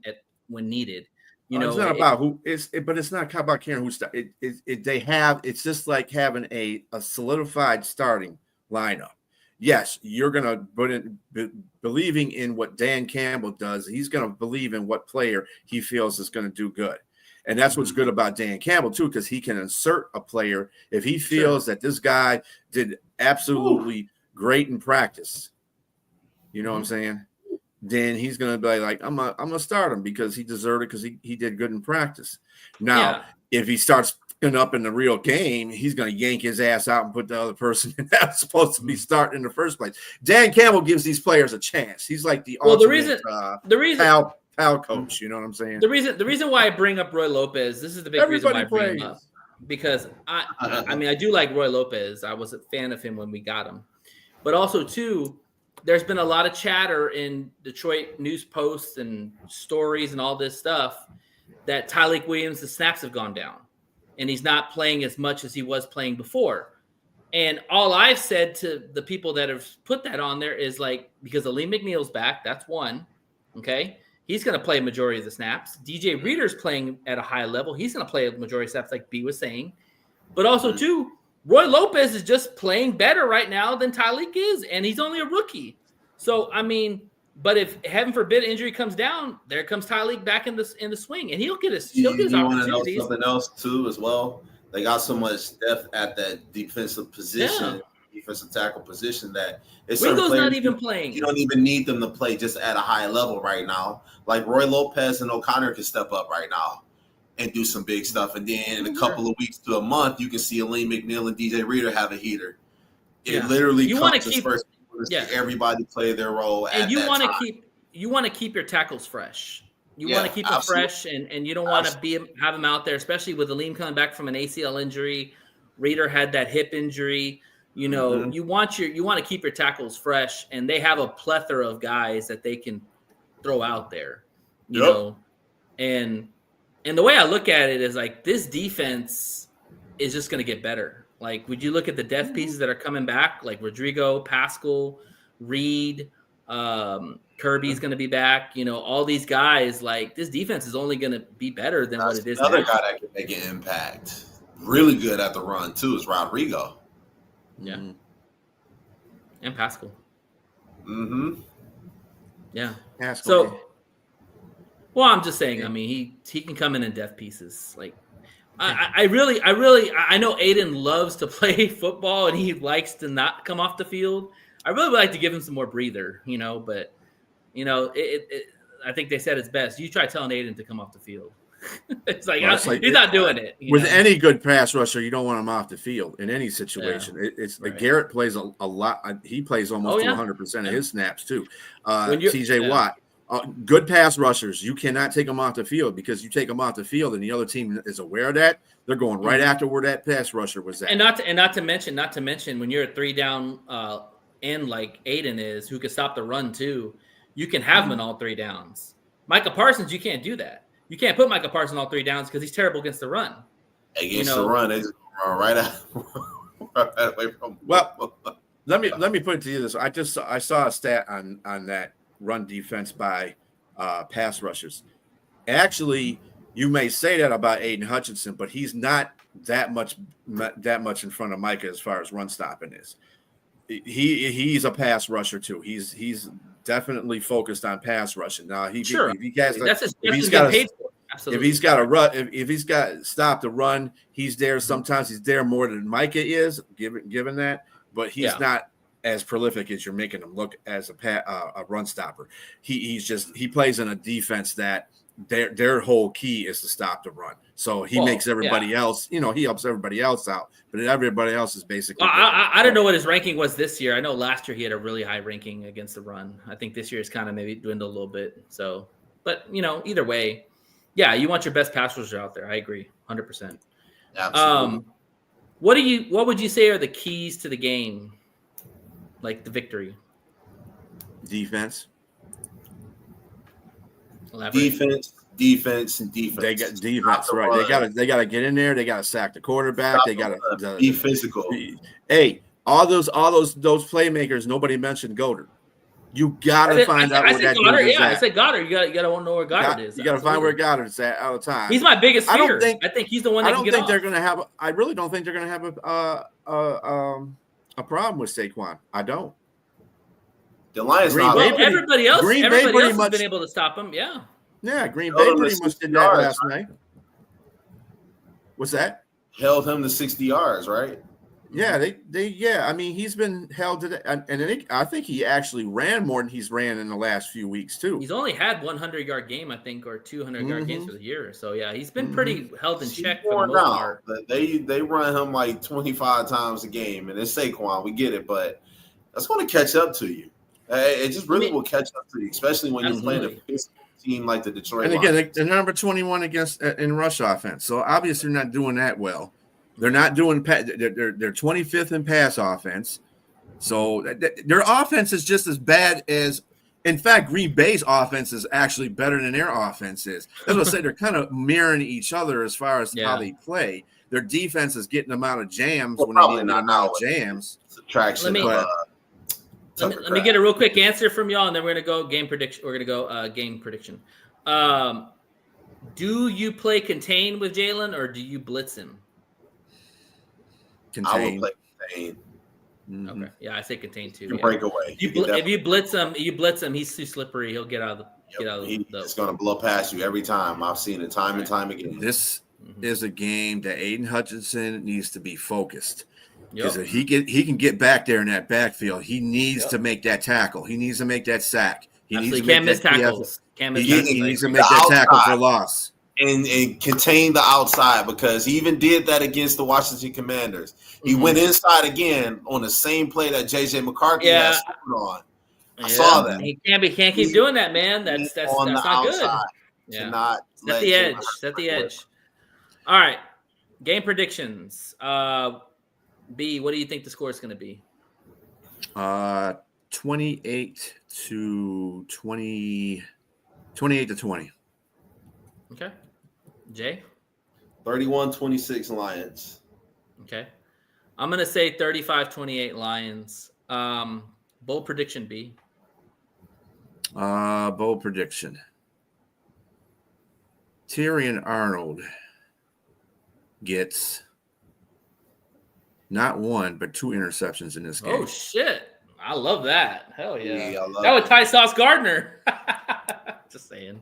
when needed. It's not about who is, but it's not about caring who starts. It's just like having a solidified starting lineup. Yes, you're going to put in believing in what Dan Campbell does. He's going to believe in what player he feels is going to do good. And that's what's good about Dan Campbell, too, because he can insert a player if he feels that this guy did absolutely great in practice. You know what I'm saying? Then he's going to be like, I'm gonna start him because he deserved it because he did good in practice. Now, if he starts up in the real game, he's going to yank his ass out and put the other person that's supposed to be starting in the first place. Dan Campbell gives these players a chance. He's like the ultimate pal coach. You know what I'm saying? The reason why I bring up Roy Lopez, this is the big reason why I bring him up, because I do like Roy Lopez. I was a fan of him when we got him, but also too, there's been a lot of chatter in Detroit news posts and stories and all this stuff that Tyleek Williams, the snaps have gone down and he's not playing as much as he was playing before. And all I've said to the people that have put that on there is like, because Aleem McNeil's back, that's one. Okay. He's going to play a majority of the snaps. DJ Reader's playing at a high level. He's going to play a majority of snaps, like B was saying. But also, too, Roy Lopez is just playing better right now than Tyleek is, and he's only a rookie. So, I mean, but if heaven forbid injury comes down, there comes Tyleek back in the swing, and he'll get his opportunities. You want to know something else too, as well? They got so much depth at that defensive position, defensive tackle position, that it's Ringo's not even playing. You don't even need them to play just at a high level right now. Like Roy Lopez and O'Connor can step up right now and do some big stuff. And then in a couple of weeks to a month, you can see Elaine McNeil and DJ Reader have a heater. It literally comes to first everybody play their role. And you want to keep your tackles fresh. You want to keep them fresh, and you don't want to have them out there, especially with Aleem coming back from an ACL injury. Reader had that hip injury. You know, you want to keep your tackles fresh, and they have a plethora of guys that they can throw out there. You know, and the way I look at it is like this defense is just going to get better. Like, would you look at the depth pieces that are coming back, like Rodrigo, Pascal, Reed, Kirby's going to be back. You know, all these guys, like this defense is only going to be better than what it is now. Another guy that can make an impact, really good at the run too, is Rodrigo. Yeah. And Pascal. Yeah. Pascal. So, well, I'm just saying, I mean, he can come in depth pieces. Like, I really know Aiden loves to play football and he likes to not come off the field. I really would like to give him some more breather, you know, but, you know, I think they said it's best. You try telling Aiden to come off the field. It's like, he's not doing it. With any good pass rusher, you don't want him off the field in any situation. It's Garrett plays a lot. He plays almost 100% of his snaps too. TJ Watt. Good pass rushers, you cannot take them off the field, because you take them off the field and the other team is aware of that, they're going right after where that pass rusher was at. And not to mention when you're a 3-down end like Aiden is, who can stop the run too, you can have him in all 3 downs. Micah Parsons, you can't do that. You can't put Micah Parsons in all 3 downs because he's terrible against the run. Against the run, they just run right away from. Well, let me put it to you this: I saw a stat on that run defense by pass rushers. Actually, you may say that about Aiden Hutchinson, but he's not that much in front of Micah as far as run stopping is. He's a pass rusher too. He's definitely focused on pass rushing. Now if he's got to stop the run, he's there. Sometimes he's there more than Micah is, given that, but he's not as prolific as you're making him look as a run stopper. He plays in a defense that their whole key is to stop the run. So he makes everybody else, he helps everybody else out, but everybody else is basically. I don't know what his ranking was this year. I know last year he had a really high ranking against the run. I think this year is kind of maybe dwindled a little bit. So, but either way, you want your best pass rusher out there. I agree, 100%. Absolutely. What would you say are the keys to the game? Like the victory? Defense. Elaborate. Defense. They got defense, right? They got to get in there. They got to sack the quarterback. They got to be physical. Hey, all those playmakers. Nobody mentioned Goddard. You got to find out where that dude is at. I said Goddard. You got to know where Goddard is. You got to find where Goddard is at all the time. He's my biggest fear. I think he's the one. I really don't think they're going to have a problem with Saquon. I don't. The Lions. Everybody else has been able to stop him. Yeah, Green Bay pretty much did that last night. What's that? Held him to 60 yards, right? Yeah, I mean, he's been held to that, and I think he actually ran more than he's ran in the last few weeks too. He's only had 100-yard game, I think, or 200-yard games for the year. So he's been pretty held in check for the most part. They run him like 25 times a game, and it's Saquon. We get it, but that's going to catch up to you. It just really will catch up to you, especially when you're playing a physical team like the Detroit Lions. And again, they're number 21 in rush offense, so obviously they're not doing that well. They're not doing. They're 25th in pass offense, so their offense is just as bad as. In fact, Green Bay's offense is actually better than their offense is. As I say, they're kind of mirroring each other as far as how they play. Their defense is getting them out of jams when they need them out of jams. Subtraction. Let Let me get a real quick answer from y'all, and then we're gonna go game prediction. We're gonna go game prediction. Do you play contain with Jalen, or do you blitz him? Contain. I would play contain. Okay, yeah, I say contain too. You break away. If you blitz him, he's too slippery. He'll get out of the. He's going to blow past you every time. I've seen it time and time again. This is a game that Aiden Hutchinson needs to be focused. Because Yep. if he can get back there in that backfield, he needs to make that tackle. He needs to make that sack. He needs to can't make miss that tackles. Can't miss He tackles. needs to make that tackle for loss. And contain the outside, because he even did that against the Washington Commanders. He went inside again on the same play that J.J. McCarthy had scored on. I saw that. He can't keep doing that, man. That's not good. Yeah. Set the edge. Set the edge. All right. Game predictions. B, what do you think the score is going to be? 28 to 20. 28 to 20. Okay. Jay? 31-26 Lions. Okay. I'm going to say 35-28 Lions. Bold prediction, B. Bold prediction. Tyrion Arnold gets not one, but 2 interceptions in this game. Oh, shit. I love that. Hell yeah. I love That would tie Sauce Gardner. Just saying.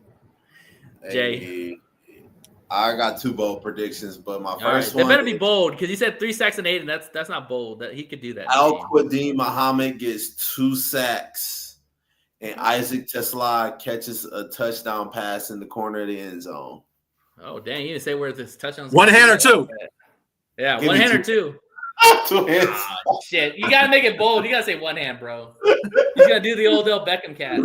Jay. Hey, I got 2 bold predictions, but my first They one. better be bold, because you said 3 sacks and 8, and that's not bold. That he could do that. Al-Quadin Muhammad gets 2 sacks, and Isaac Tesla catches a touchdown pass in the corner of the end zone. Oh, dang. You didn't say where this touchdown's One hand or 2? Yeah, Give one me hand 2. or 2. 2 hands. Oh, shit. You got to make it bold. You got to say one hand, bro. He's going to do the Odell Beckham cast.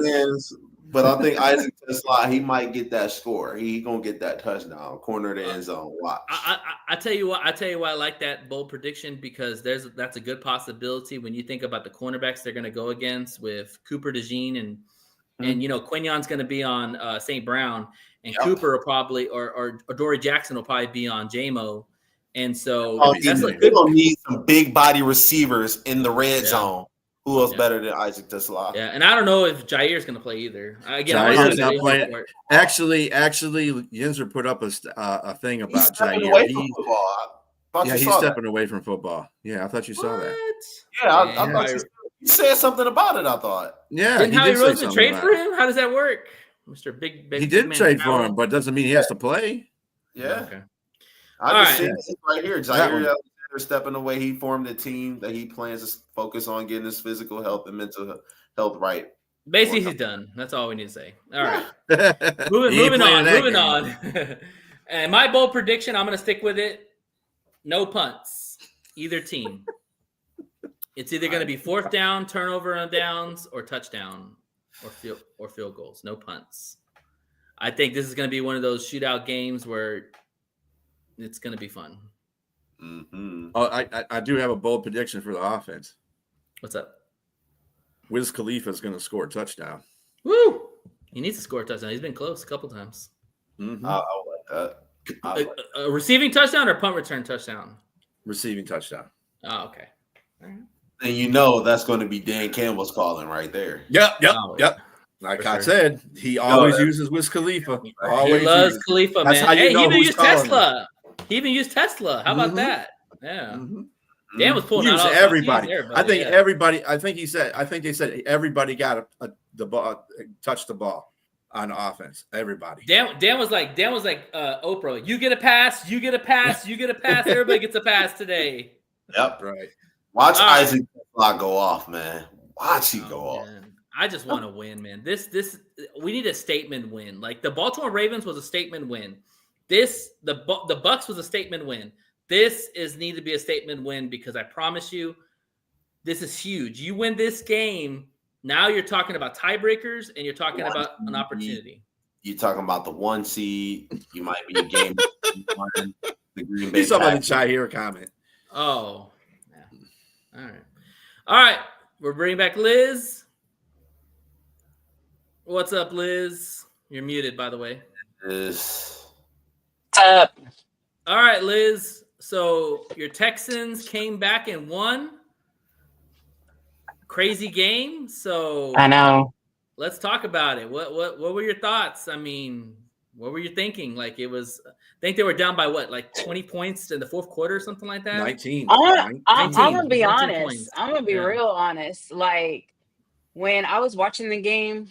But I think Isaac Tesla, he might get that score. He gonna get that touchdown, corner of the end zone. Watch. I tell you what. I tell you why I like that bold prediction, because that's a good possibility when you think about the cornerbacks they're going to go against with Cooper DeJean and Quignon's going to be on St. Brown, and Cooper will probably or Dory Jackson will probably be on JMO, and so they're gonna need some big body receivers in the red zone. Who else better than Isaac Tesla? Yeah, and I don't know if Jair's going to play either. Again, Jair's not playing. Actually, Yinzer put up a thing about Jair. He's stepping away from football. Yeah, I thought you saw that. Yeah, I thought you said something about it. I thought. Yeah, didn't Howie Roseman trade for him? How does that work, Mr. Big? He did trade for him, but doesn't mean he has to play. Yeah. Okay. I just see this right here. Jair stepping away. He formed a team that he plans to focus on getting his physical health and mental health right. Basically, he's done. That's all we need to say. All right. moving on. And my bold prediction, I'm going to stick with it. No punts, either team. It's either going to be 4th down, turnover on downs, or touchdown, or field goals. No punts. I think this is going to be one of those shootout games where it's going to be fun. Mm-hmm. Oh, I do have a bold prediction for the offense. What's up? Wiz Khalifa is going to score a touchdown. Woo! He needs to score a touchdown. He's been close a couple times. Mm-hmm. I like that. A receiving touchdown or punt return touchdown? Receiving touchdown. Oh, okay. All right. And that's going to be Dan Campbell's calling right there. Yep. Like I said, he always uses Wiz Khalifa. Always he loves Khalifa, man. That's how you know he even who's used calling Tesla. He even used Tesla. How about that? Yeah. Mm-hmm. Dan was pulling out everybody. I think everybody. I think they said everybody got the ball, touched the ball on offense. Everybody. Dan was like Oprah. You get a pass. You get a pass. You get a pass. Everybody gets a pass today. Yep. Right. Watch Isaac go off, man. Watch he go off. I just want to win, man. This we need a statement win. Like the Baltimore Ravens was a statement win. The Bucks was a statement win. This need to be a statement win, because I promise you, this is huge. You win this game, now you're talking about tiebreakers and you're talking about an opportunity. You're talking about the 1 seed. You might be a game. The Green Bay. He's talking about the Jair comment. Oh, yeah. All right. We're bringing back Liz. What's up, Liz? You're muted, by the way. What's up? All right, Liz. So your Texans came back and won. crazy game. So I know. let's talk about it. What were your thoughts? I mean, what were you thinking? Like it was, I think they were down by what, like 20 points in the fourth quarter or something like that? 19. I'm 19. gonna be 19 honest. points. I'm gonna be Yeah. real honest. Like when I was watching the game,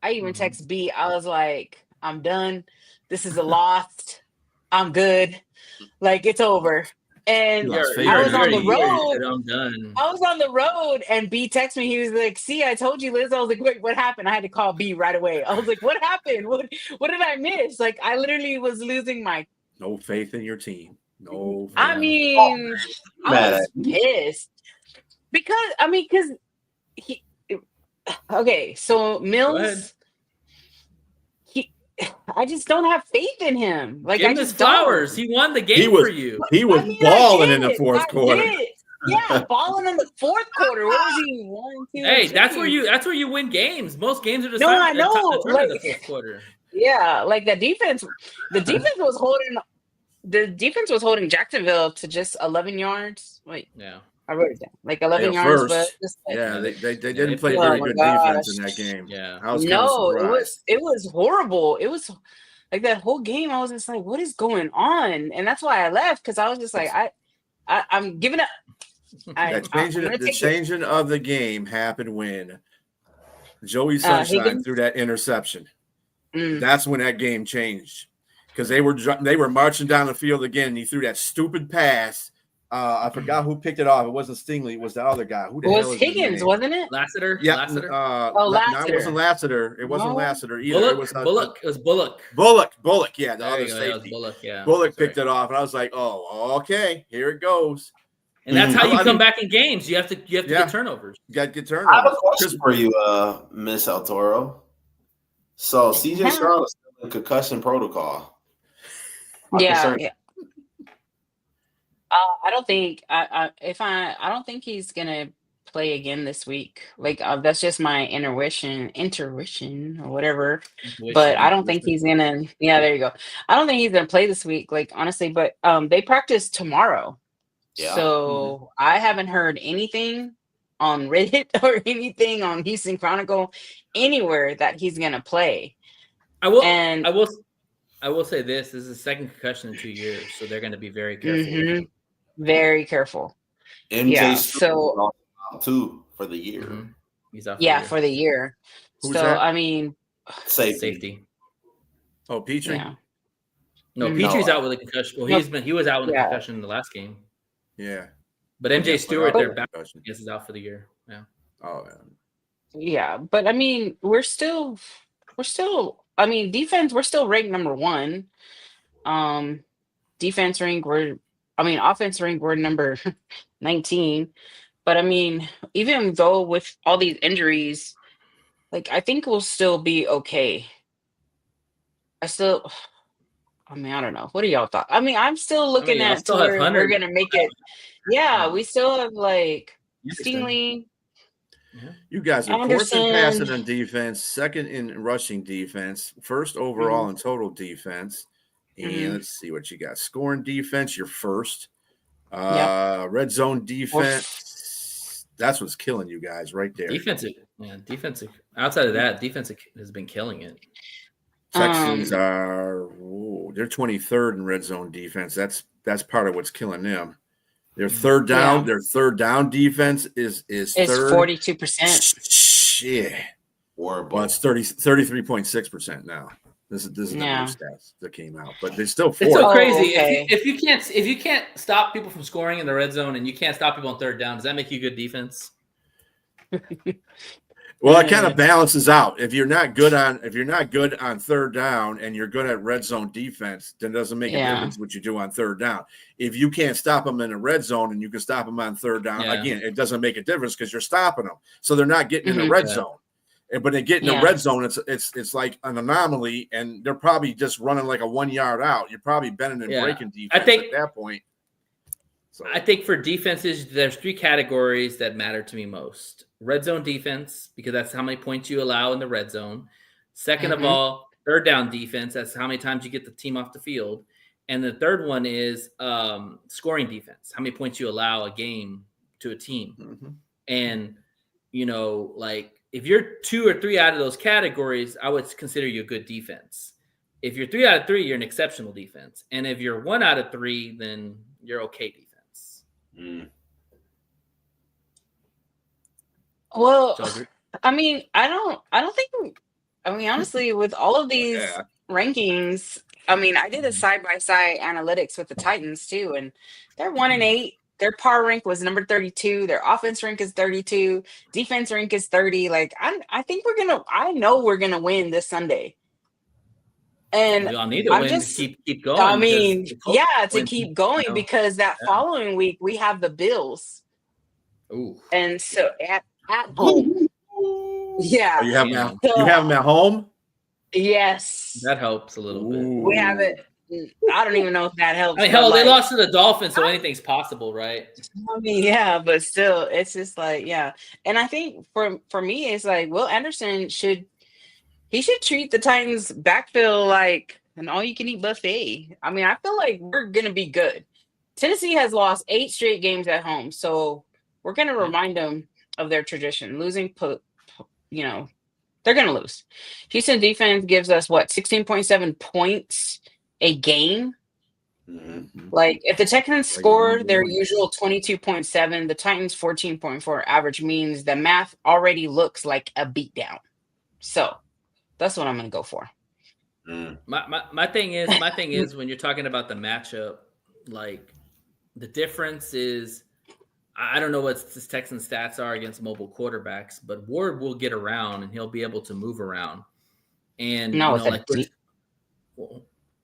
I even Mhm. text B. I was like, I'm done. This is a loss. I'm good. Like it's over. And lost faith I in was that on the team. You said, road. I'm done. I was on the road and B texted me. He was like, see, I told you, Liz. I was like, wait, what happened? I had to call B right away. I was like, what happened? What did I miss? Like I literally was losing my No faith in your team. No. Faith. I mean, I Mad was at you. pissed. Because he okay, so Go ahead. Mills I just don't have faith in him. Like Give I him his just flowers. don't. He won the game for you. He was I balling in the did. fourth I quarter. did. Yeah, balling in the fourth quarter. What was he? 1, 2, Hey, 3? that's where you win games. Most games are No, decided I know. determined in the Like, fourth quarter. yeah, like the defense was holding Jacksonville to just 11 yards. Wait, Yeah. I wrote it down. Like They 11 were yards, but first. just like, Yeah, they Yeah, didn't play played very oh my good defense in gosh. that game. Yeah. I was kind of No, surprised. it was horrible. It was like that whole game. I was just like, what is going on? And that's why I left because I was just like, I'm giving up. I'm gonna The take it. changing of the game happened when Joey Sunshine Higgins? threw that interception. Mm. That's when that game changed because they were marching down the field again. And he threw that stupid pass. I forgot who picked it off. It wasn't Stingley. It was the other guy. Who the It hell was is his Higgins, name? wasn't it? Lassiter. Yeah. Lassiter. No, it Lassiter. wasn't Lassiter. It wasn't No. Lassiter either. It was Bullock. It was Bullock. Bullock. Yeah, the There other you go. Yeah, it was safety. Bullock. Yeah. Bullock Sorry. picked it off, and I was like, "Oh, okay, here it goes." And that's how you I come mean- back in games. You have to Yeah. get turnovers. You got to get I have a turnovers. question for you, Miss El Toro. So CJ Stroud is still in concussion protocol. I'm Yeah. concerned. Yeah. I don't think I don't think he's gonna play again this week. Like that's just my intuition or whatever. But I don't think he's gonna. Yeah, there you go. I don't think he's gonna play this week. Like honestly, but they practice tomorrow. Yeah. So I haven't heard anything on Reddit or anything on Houston Chronicle anywhere that he's gonna play. I will say this is the second concussion in 2 years, so they're going to be very careful. Mm-hmm. Very careful. MJ Yeah, so out too for the year. Mm-hmm. He's out. For the year. Who's so that? I mean, Safety. Oh, Petrie. yeah. No, Mm. Petrie's out with a concussion. Well, he was out with a Yeah. concussion in the last game. Yeah. But MJ Stewart, but- their back, is out for the year. Yeah. Oh, Yeah, but I mean, we're still I mean, defense, we're still ranked number 1. Defense rank, offense rank, we're number 19. But I mean, even though with all these injuries, like I think we'll still be okay. I don't know. What do y'all thought? I mean, I'm still looking y'all at still to have where Hunter. we're gonna make it. Yeah, we still have like Interesting. Stingley. you guys are fourth in Anderson. passing on defense, second in rushing defense, first overall in total defense. And Mhm. let's see what you got. Scoring defense, you're first. Yep. Red zone defense. That's what's killing you guys right there. Defensive. Outside of that, defense has been killing it. Texans are they're 23rd in red zone defense. That's part of what's killing them. Their third down, Yeah. their third down defense is It's third. 42%. Shit. Horrible. Well, it's 33.6% now. This is the new Yeah. stats that came out, but they're still It's fourth. so Oh, crazy. okay. If you can't stop people from scoring in the red zone and you can't stop people on third down, does that make you good defense? Well, it kind of balances out. If you're not good on third down and you're good at red zone defense, then it doesn't make a difference what you do on third down. If you can't stop them in the red zone and you can stop them on third down, again, it doesn't make a difference because you're stopping them. So they're not getting in the red zone. But they get in the red zone, it's like an anomaly, and they're probably just running like a 1 yard out. You're probably bending and breaking defense at that point. So I think for defenses, there's 3 categories that matter to me most. Red zone defense, because that's how many points you allow in the red zone. Second of all, third down defense. That's how many times you get the team off the field. And the third one is scoring defense. How many points you allow a game to a team. And, like if you're 2 or 3 out of those categories, I would consider you a good defense. If you're 3 out of 3, you're an exceptional defense. And if you're 1 out of 3, then you're okay defense. Well, I mean, I don't think. I mean, honestly, with all of these rankings, I mean, I did a side-by-side analytics with the Titans too, and they're 1-8. Their par rank was number 32. Their offense rank is 32. Defense rank is 30. Like, I think I know we're gonna win this Sunday. And we all need to win to keep going. I mean, to keep going because that following week we have the Bills. Ooh. And so at home. Yeah. You have them at home? Yes. That helps a little bit. We have it. I don't even know if that helps. I mean, hell, they lost to the Dolphins, so anything's possible, right? I mean, yeah, but still, it's just like, yeah. And I think for me, it's like Will Anderson should treat the Titans backfield like an all-you-can-eat buffet. I mean, I feel like we're gonna be good. Tennessee has lost 8 straight games at home, so we're gonna remind them of their tradition. Losing, they're gonna lose. Houston defense gives us 16.7 points a game. Like if the Texans score their usual 22.7, the Titans 14.4 average means the math already looks like a beatdown. So that's what I'm gonna go for. My thing is when you're talking about the matchup, like the difference is I don't know what the Texans stats are against mobile quarterbacks, but Ward will get around and he'll be able to move around. And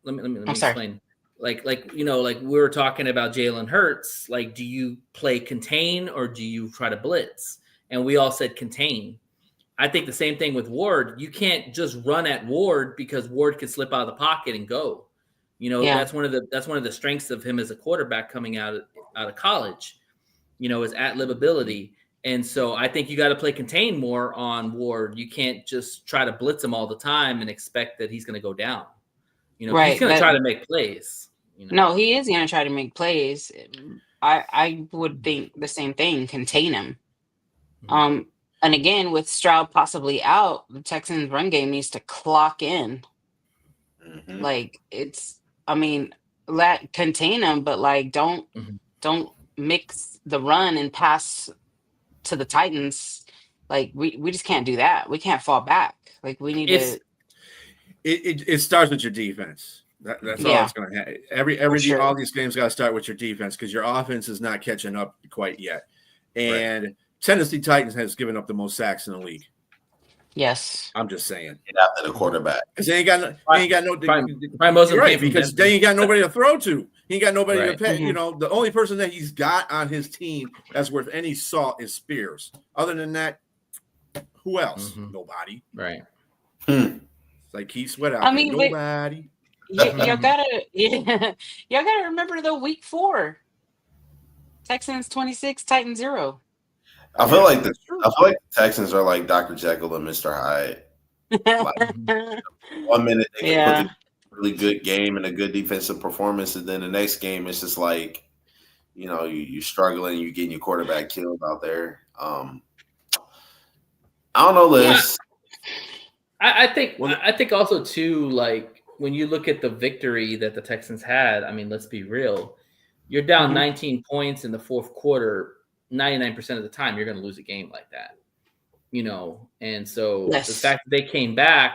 let me explain. Like we were talking about Jalen Hurts. Like, do you play contain or do you try to blitz? And we all said contain. I think the same thing with Ward. You can't just run at Ward because Ward can slip out of the pocket and go. That's one of the strengths of him as a quarterback coming out of college. His at-lib ability. And so I think you got to play contain more on Ward. You can't just try to blitz him all the time and expect that he's going to go down. Right, he's going to try to make plays. No, he is going to try to make plays. I would think the same thing, contain him. And again, with Stroud possibly out, the Texans run game needs to clock in. Like contain him, but like don't mix the run and pass to the Titans. Like we just can't do that. We can't fall back. Like we need to. It starts with your defense. That's all it's going to happen. All these games got to start with your defense because your offense is not catching up quite yet. And Tennessee Titans has given up the most sacks in the league. Yes, I'm just saying. After the quarterback, because they ain't got no. Because they ain't got nobody to throw to. He ain't got nobody to pay. The only person that he's got on his team that's worth any salt is Spears. Other than that, who else? Nobody. Right. Like Keith Sweat out there. Nobody. Y'all gotta remember the week 4. Texans 26, Titans 0. I feel like the Texans are like Dr. Jekyll and Mr. Hyde. Like, 1 minute they can put a really good game and a good defensive performance, and then the next game it's just like, you're struggling, you're getting your quarterback killed out there. I don't know, Liz. I think also too, like when you look at the victory that the Texans had, I mean, let's be real. You're down 19 points in the fourth quarter. 99% of the time, you're going to lose a game like that, And so the fact that they came back,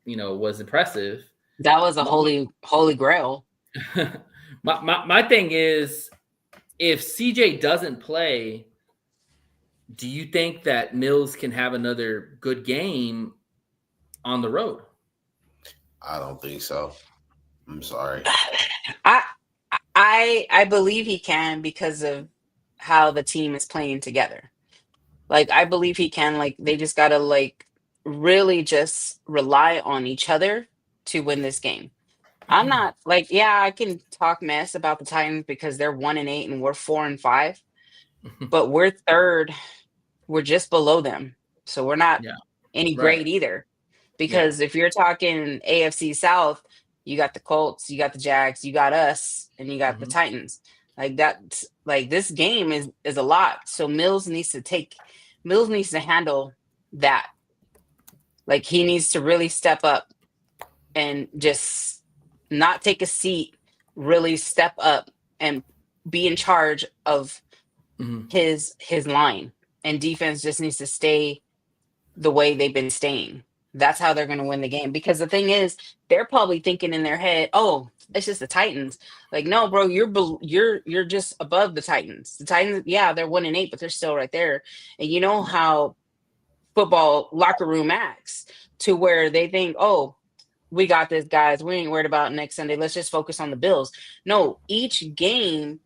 was impressive. That was a holy grail. my thing is, if CJ doesn't play, do you think that Mills can have another good game on the road? I don't think so. I'm sorry. I believe he can because of how the team is playing together. Like, I believe he can. Like, they just gotta really just rely on each other to win this game. I'm not I can talk mess about the Titans because they're 1-8 and we're 4-5, but we're third. We're just below them, so we're not any great either. Because if you're talking AFC South, you got the Colts, you got the Jags, you got us, and you got the Titans. Like that's this game is a lot. So Mills needs to take Mills needs to handle that. Like, he needs to really step up and just not take a seat, really step up and be in charge of his line. And defense just needs to stay the way they've been staying. That's how they're going to win the game. Because the thing is, they're probably thinking in their head, "Oh, it's just the Titans." Like, no, bro, you're just above the Titans. The Titans, yeah, they're 1-8, but they're still right there. And you know how football locker room acts, to where they think, "Oh, we got this, guys. We ain't worried about next Sunday. Let's just focus on the Bills." No, each game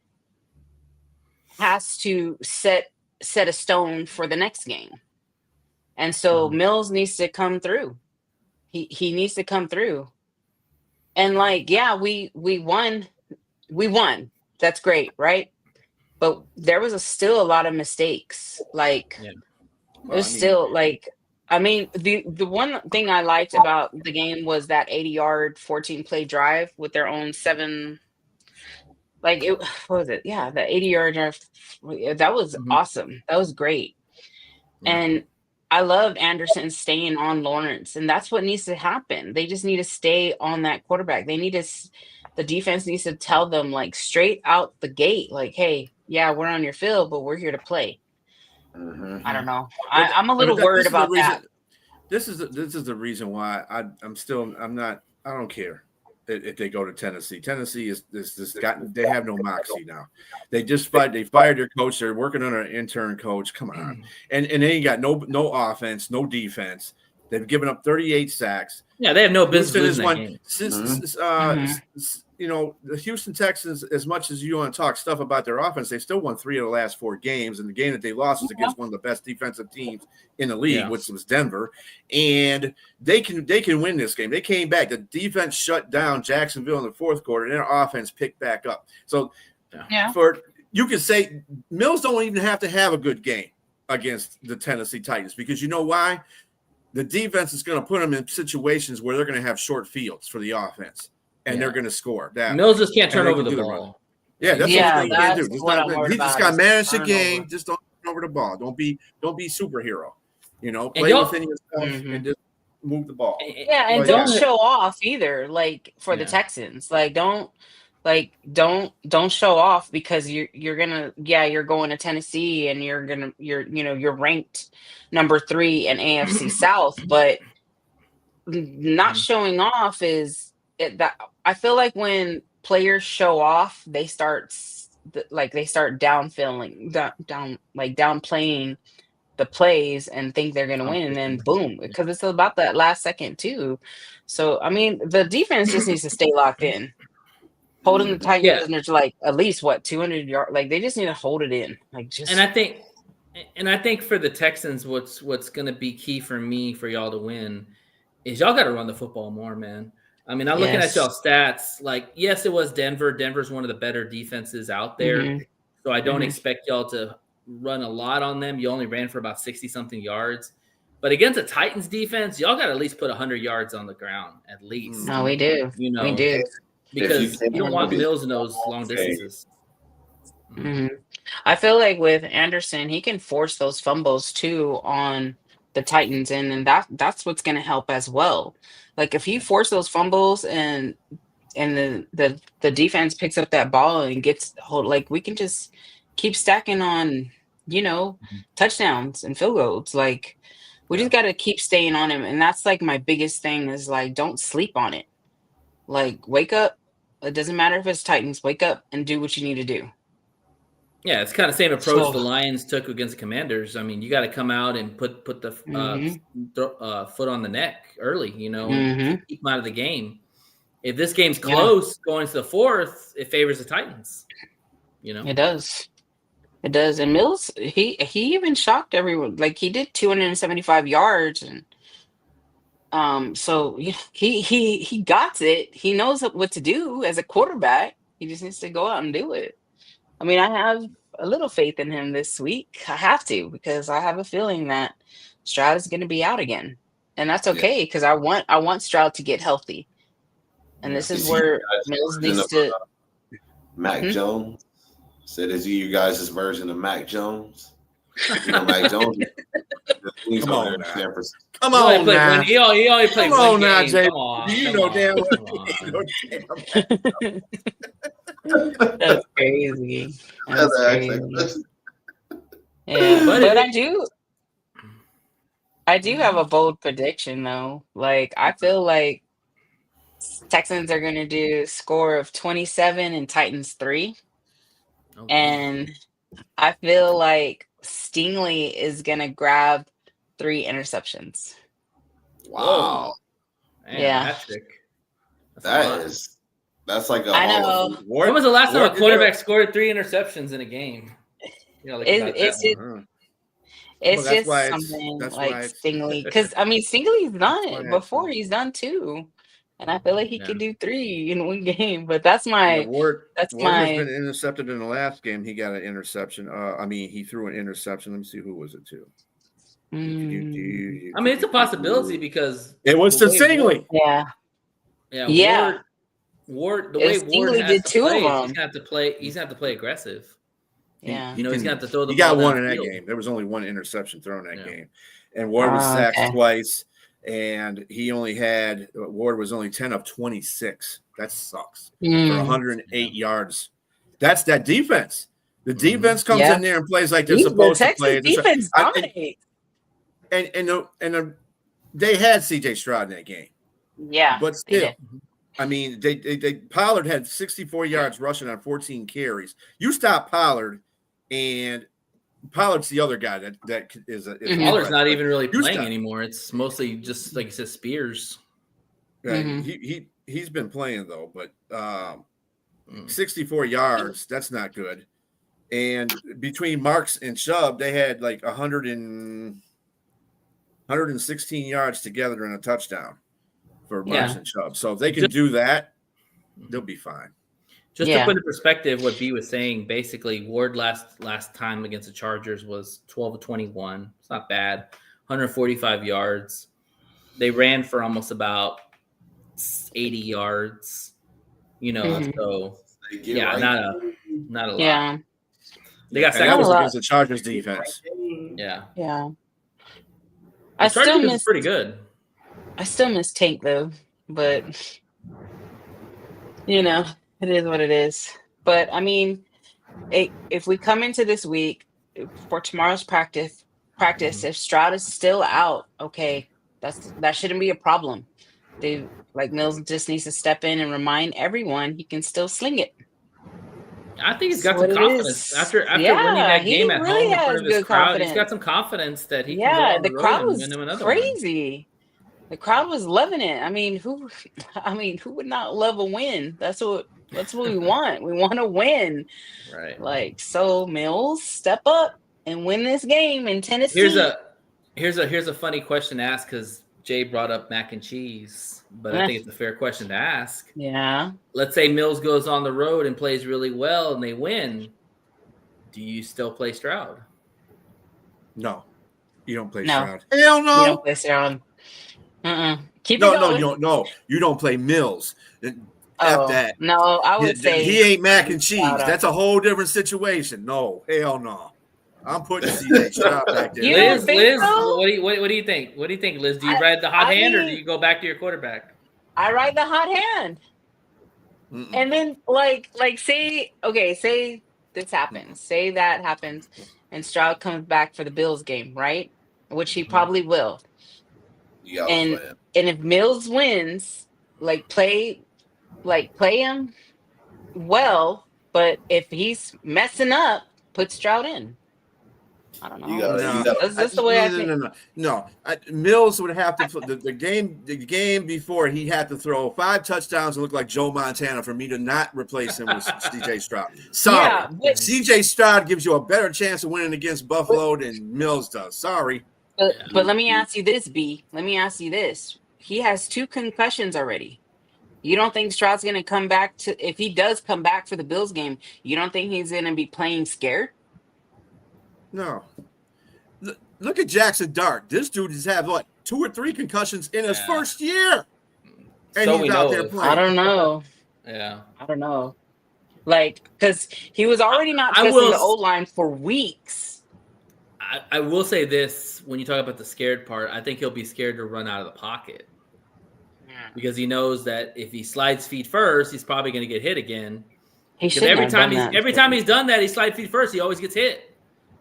has to set a stone for the next game. And so Mills needs to come through. He needs to come through. And like, yeah, we won. We won. That's great, right? But there was still a lot of mistakes. Like, the one thing I liked about the game was that 80-yard 14-play drive with their own 7. Like, what was it? Yeah, the 80-yard drive. That was awesome. That was great. Yeah. And I loved Anderson staying on Lawrence, and that's what needs to happen. They just need to stay on that quarterback. The defense needs to tell them, like, straight out the gate, like, "Hey, yeah, we're on your field, but we're here to play." I don't know. I'm a little worried about that. This is the reason why I don't care if they go to Tennessee. Tennessee they have no moxie now. They fired their coach. They're working on an intern coach. Come on. And they ain't got no offense, no defense. They've given up 38 sacks. Yeah, they have no business losing that game. The Houston Texans, as much as you want to talk stuff about their offense, they still won 3 of the last 4 games. And the game that they lost was against one of the best defensive teams in the league, which was Denver. And they can win this game. They came back. The defense shut down Jacksonville in the fourth quarter, and their offense picked back up. So you could say Mills don't even have to have a good game against the Tennessee Titans, because you know why? The defense is going to put them in situations where they're going to have short fields for the offense. And they're going to score. Mills just can't turn over the ball. Yeah, that's what he can't do. He just got to manage the game. Just don't turn over the ball. Don't be superhero. Play within yourself and just move the ball. Yeah, and don't show off either. Like, for the Texans, don't show off, because you're going to Tennessee and you're ranked number 3 in AFC South, but not showing off is that. I feel like when players show off, they start downplaying the plays and think they're going to win, and then boom, because it's about that last second too. So I mean, the defense just needs to stay locked in, holding the Titans, and there's like at least 200 yards. Like, they just need to hold it in. Like, just. And I think for the Texans, what's going to be key for y'all to win is y'all got to run the football more, man. I mean, I'm looking at y'all stats. Like, yes, it was Denver. Denver's one of the better defenses out there. So I don't expect y'all to run a lot on them. You only ran for about 60-something yards. But against a Titans defense, y'all got to at least put 100 yards on the ground, at least. No, we do. We do. Because you don't want Mills in those long distances. I feel like with Anderson, he can force those fumbles too on the Titans, and that's what's going to help as well. Like, if you force those fumbles and the defense picks up that ball and gets hold, like, we can just keep stacking on, touchdowns and field goals. Like, we just got to keep staying on him. And that's like my biggest thing is, like, don't sleep on it. Like, wake up. It doesn't matter if it's Titans. Wake up and do what you need to do. Yeah, it's kind of the same approach the Lions took against the Commanders. I mean, you got to come out and put the foot on the neck early, keep them out of the game. If this game's close going to the fourth, it favors the Titans. It does. It does. And Mills, he even shocked everyone. Like, he did 275 yards, and so he got it. He knows what to do as a quarterback. He just needs to go out and do it. I mean, I have a little faith in him this week. I have to, because I have a feeling that Stroud is going to be out again, and that's okay, because I want Stroud to get healthy, and this is where Mills needs to. Mac Jones said, "Is he you guys' version of Mac Jones?" Mac Jones. Come on now. San Francisco. Come He only on played now. one. He only played Come one on now, game. Jay. Come on, You come know on, damn well. come on. That's crazy. That's Actually, crazy. Yeah, But but it- I do have a bold prediction though. Like I feel like Texans are gonna do a score of 27 and Titans 3. Okay. And I feel like Stingley is gonna grab 3 interceptions. wow. Man, Yeah. hat trick. That's a lot. That's like a I Hall know. of When was the last time a Ward- quarterback scored 3 interceptions in a game? You know, like about It's that just one. it's that's just why it's- something that's like why it's- Stingley, because I mean Stingley's done That's why it it's- before. He's done 2, and I feel like he Yeah. could do 3 in one game. But that's Yeah, my Ward has my been intercepted in the last game. He got an interception. He threw an interception. Let me see, who was it to? I mean, it's a possibility because It was the to way Stingley. yeah. Yeah. Ward. The way If Ward Stingley has did to 2 of play, them. he's gonna have to play. He's gonna have to play aggressive. Yeah. You know, he's gonna have to throw the He ball got one in that downfield. game. There was only one interception thrown that game, and Ward was Oh, sacked okay. twice, and Ward was only 10 of 26. That sucks for Mm. 108 yards. That's that defense. The defense comes Yeah. in there and plays like they're The supposed to Texas play. defense dominates. And they had CJ Stroud in that game, Yeah. but they still, did. I mean, they Pollard had 64 yards rushing on 14 carries. You stop Pollard, and Pollard's the other guy that is a Pollard's not even really You playing stop. anymore. It's mostly just like you said, Spears. Right. Mhm. He's been playing though, but 64 yards, that's not good. And between Marks and Chubb, they had like 116 yards together in a touchdown for Marks Yeah. and Chubb. So if they can do that, they'll be fine. Just Yeah. to put in perspective what B was saying, basically Ward last time against the Chargers was 12 of 21. It's not bad. 145 yards. They ran for almost about 80 yards. You know, Mhm. so They get yeah, right. not a lot. Yeah. They got And that sacked. was a lot. against the Chargers defense. Yeah. Yeah. The I Chargers still was miss pretty good. Tank though, but you know, it is what it is. But I mean, if we come into this week for tomorrow's practice, if Stroud is still out, okay, that shouldn't be a problem. Mills just needs to step in and remind everyone he can still sling it. I think he's That's got some what it confidence is. after winning Yeah, that he game at really home in front has of his good crowd. confidence. He's got some confidence that he can go Yeah, on the the road crowd and was win him another one. crazy. The crowd was loving it. I mean, who would not love a win? That's what we want. We want to win. Right. Like, so Mills, step up and win this game in Tennessee. Here's a funny question to ask because Jay brought up mac and cheese, but I think it's a fair question to ask. Yeah. Let's say Mills goes on the road and plays really well and they win. Do you still play Stroud? No, you don't play No. Stroud. Hell no. You don't play Stroud. Keep No, it going. you don't play Mills. F Oh, that. no, I would say He ain't mac and cheese. Stroud. That's a whole different situation. No, hell no. I'm putting CJ Stroud back there. You don't think Liz, so? what do you think? What do you think, Liz? Do you ride the hot hand or do you go back to your quarterback? I ride the hot hand. Mm-mm. And then say this happens. Say that happens and Stroud comes back for the Bills game, right? Which he probably will. Yeah, And if Mills wins, play him well, but if he's messing up, put Stroud in. I don't know. That's just the way I think. No. Mills would have to the game before he had to throw 5 touchdowns and look like Joe Montana for me to not replace him with CJ Stroud. Sorry, Yeah, but- CJ Stroud gives you a better chance of winning against Buffalo than Mills does. Sorry. But let me ask you this, B. Let me ask you this. He has 2 concussions already. You don't think Stroud's going to come back if he does come back for the Bills game, you don't think he's going to be playing scared? No. Look at Jackson Dart. This dude has had 2 or 3 concussions in his first year. And So he's we out know there it. playing. I don't know. Yeah. I don't know. Because he was already not I trusting will the s- O-line for weeks. I will say this, when you talk about the scared part, I think he'll be scared to run out of the pocket because he knows that if he slides feet first, he's probably going to get hit again. He Because should every time he's done that, he slide feet first, he always gets hit.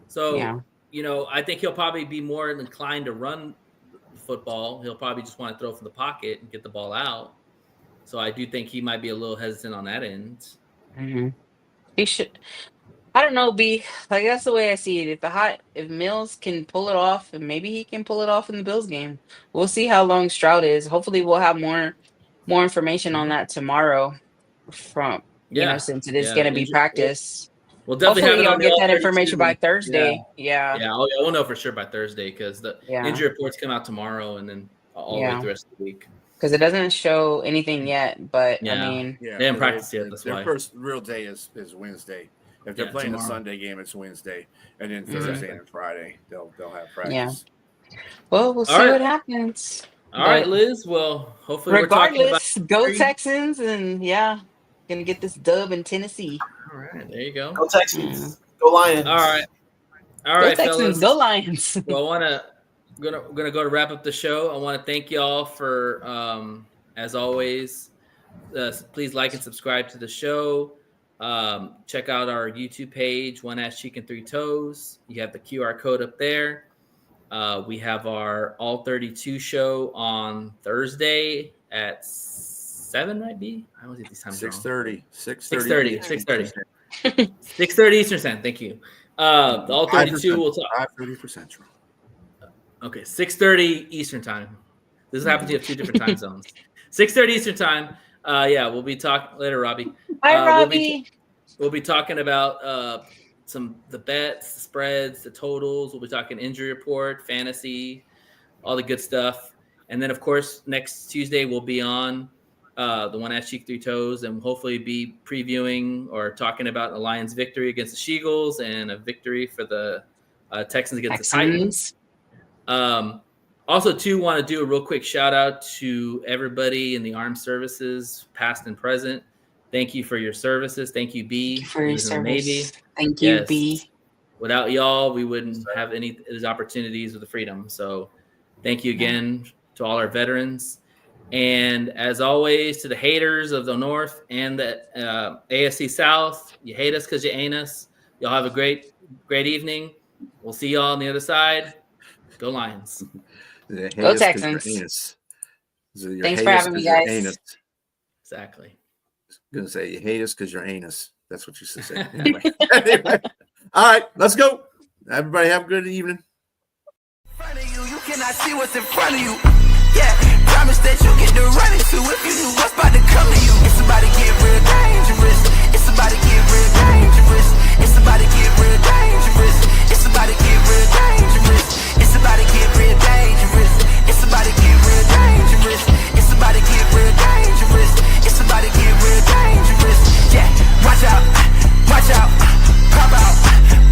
So, I think he'll probably be more inclined to run the football. He'll probably just want to throw from the pocket and get the ball out. So I do think he might be a little hesitant on that end. Mm-hmm. He should. I don't know, B. Like that's the way I see it. If Mills can pull it off, and maybe he can pull it off in the Bills game. We'll see how long Stroud is. Hopefully, we'll have more information on that tomorrow. From since it is going to be practice. We'll definitely Hopefully, have I'll get that information by Thursday. Yeah. We'll know for sure by Thursday because the injury reports come out tomorrow, and then all the way through the rest of the week. Because it doesn't show anything yet, but I mean, they haven't practiced yet. That's their why. First real day is Wednesday. If they're playing tomorrow. A Sunday game, it's Wednesday, and then Thursday and Friday they'll have practice. Yeah. Well, we'll see what happens. All right, Liz. Well, hopefully, regardless, go Texans, and gonna get this dub in Tennessee. All right, there you go. Go Texans. Go Lions. All right, go Texans. Fellas. Go Lions. Well, gonna go to wrap up the show. I want to thank y'all for, as always, please like and subscribe to the show. Check out our YouTube page, One Ass Cheek and Three Toes. You have the QR code up there. We have our All 32 show on Thursday at 7, might be. I always get these times 6:30. 6:30 Eastern Standard. Thank you. The All 32 will talk. 5:30 for Central. Okay, 6:30 Eastern time. This happens to have 2 different time zones. 6:30 Eastern time. We'll be talking later, Robbie. Hi, Robbie. We'll be talking about the bets, the spreads, the totals. We'll be talking injury report, fantasy, all the good stuff. And then, of course, next Tuesday we'll be on the One Ass Cheek, Three Toes, and hopefully be previewing or talking about the Lions' victory against the Sheagles and a victory for the Texans against the Titans. Also, too, want to do a real quick shout out to everybody in the armed services, past and present. Thank you for your services. Thank you, B. For your service. Navy. Thank you, B. Without y'all, we wouldn't have any of these opportunities with the freedom. So thank you again to all our veterans. And as always, to the haters of the North and the AFC South, you hate us because you ain't us. Y'all have a great evening. We'll see y'all on the other side. Go Lions. Go Texans. Thanks for having me, guys. Exactly. I was going to say, you hate us because you're anus. That's what you should say. Anyway. All right, let's go. Everybody have a good evening. You cannot see what's in front of you. Yeah, promise that you get to run into if you knew what's about to come to you. It's about to get real dangerous. It's about to get real dangerous. It's about to get real dangerous. It's about to get real dangerous. It's about to get real dangerous. It's about to get real dangerous. It's about to get real dangerous. It's about to get real dangerous. Yeah, watch out, pop out,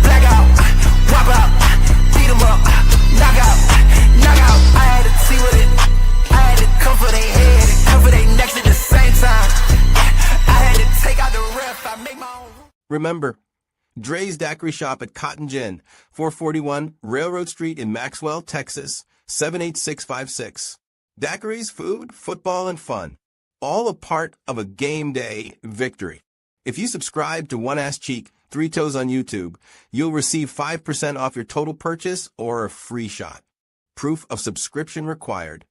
black out, wop out, beat 'em up, knock out. I had to see with it. I had to come for their head and cover their necks at the same time. I had to take out the ref. I make my own. Remember, Dre's Daiquiri Shop at Cotton Gin, 441 Railroad Street in Maxwell, Texas, 78656. Daiquiris, food, football, and fun. All a part of a game day victory. If you subscribe to One Ass Cheek, Three Toes on YouTube, you'll receive 5% off your total purchase or a free shot. Proof of subscription required.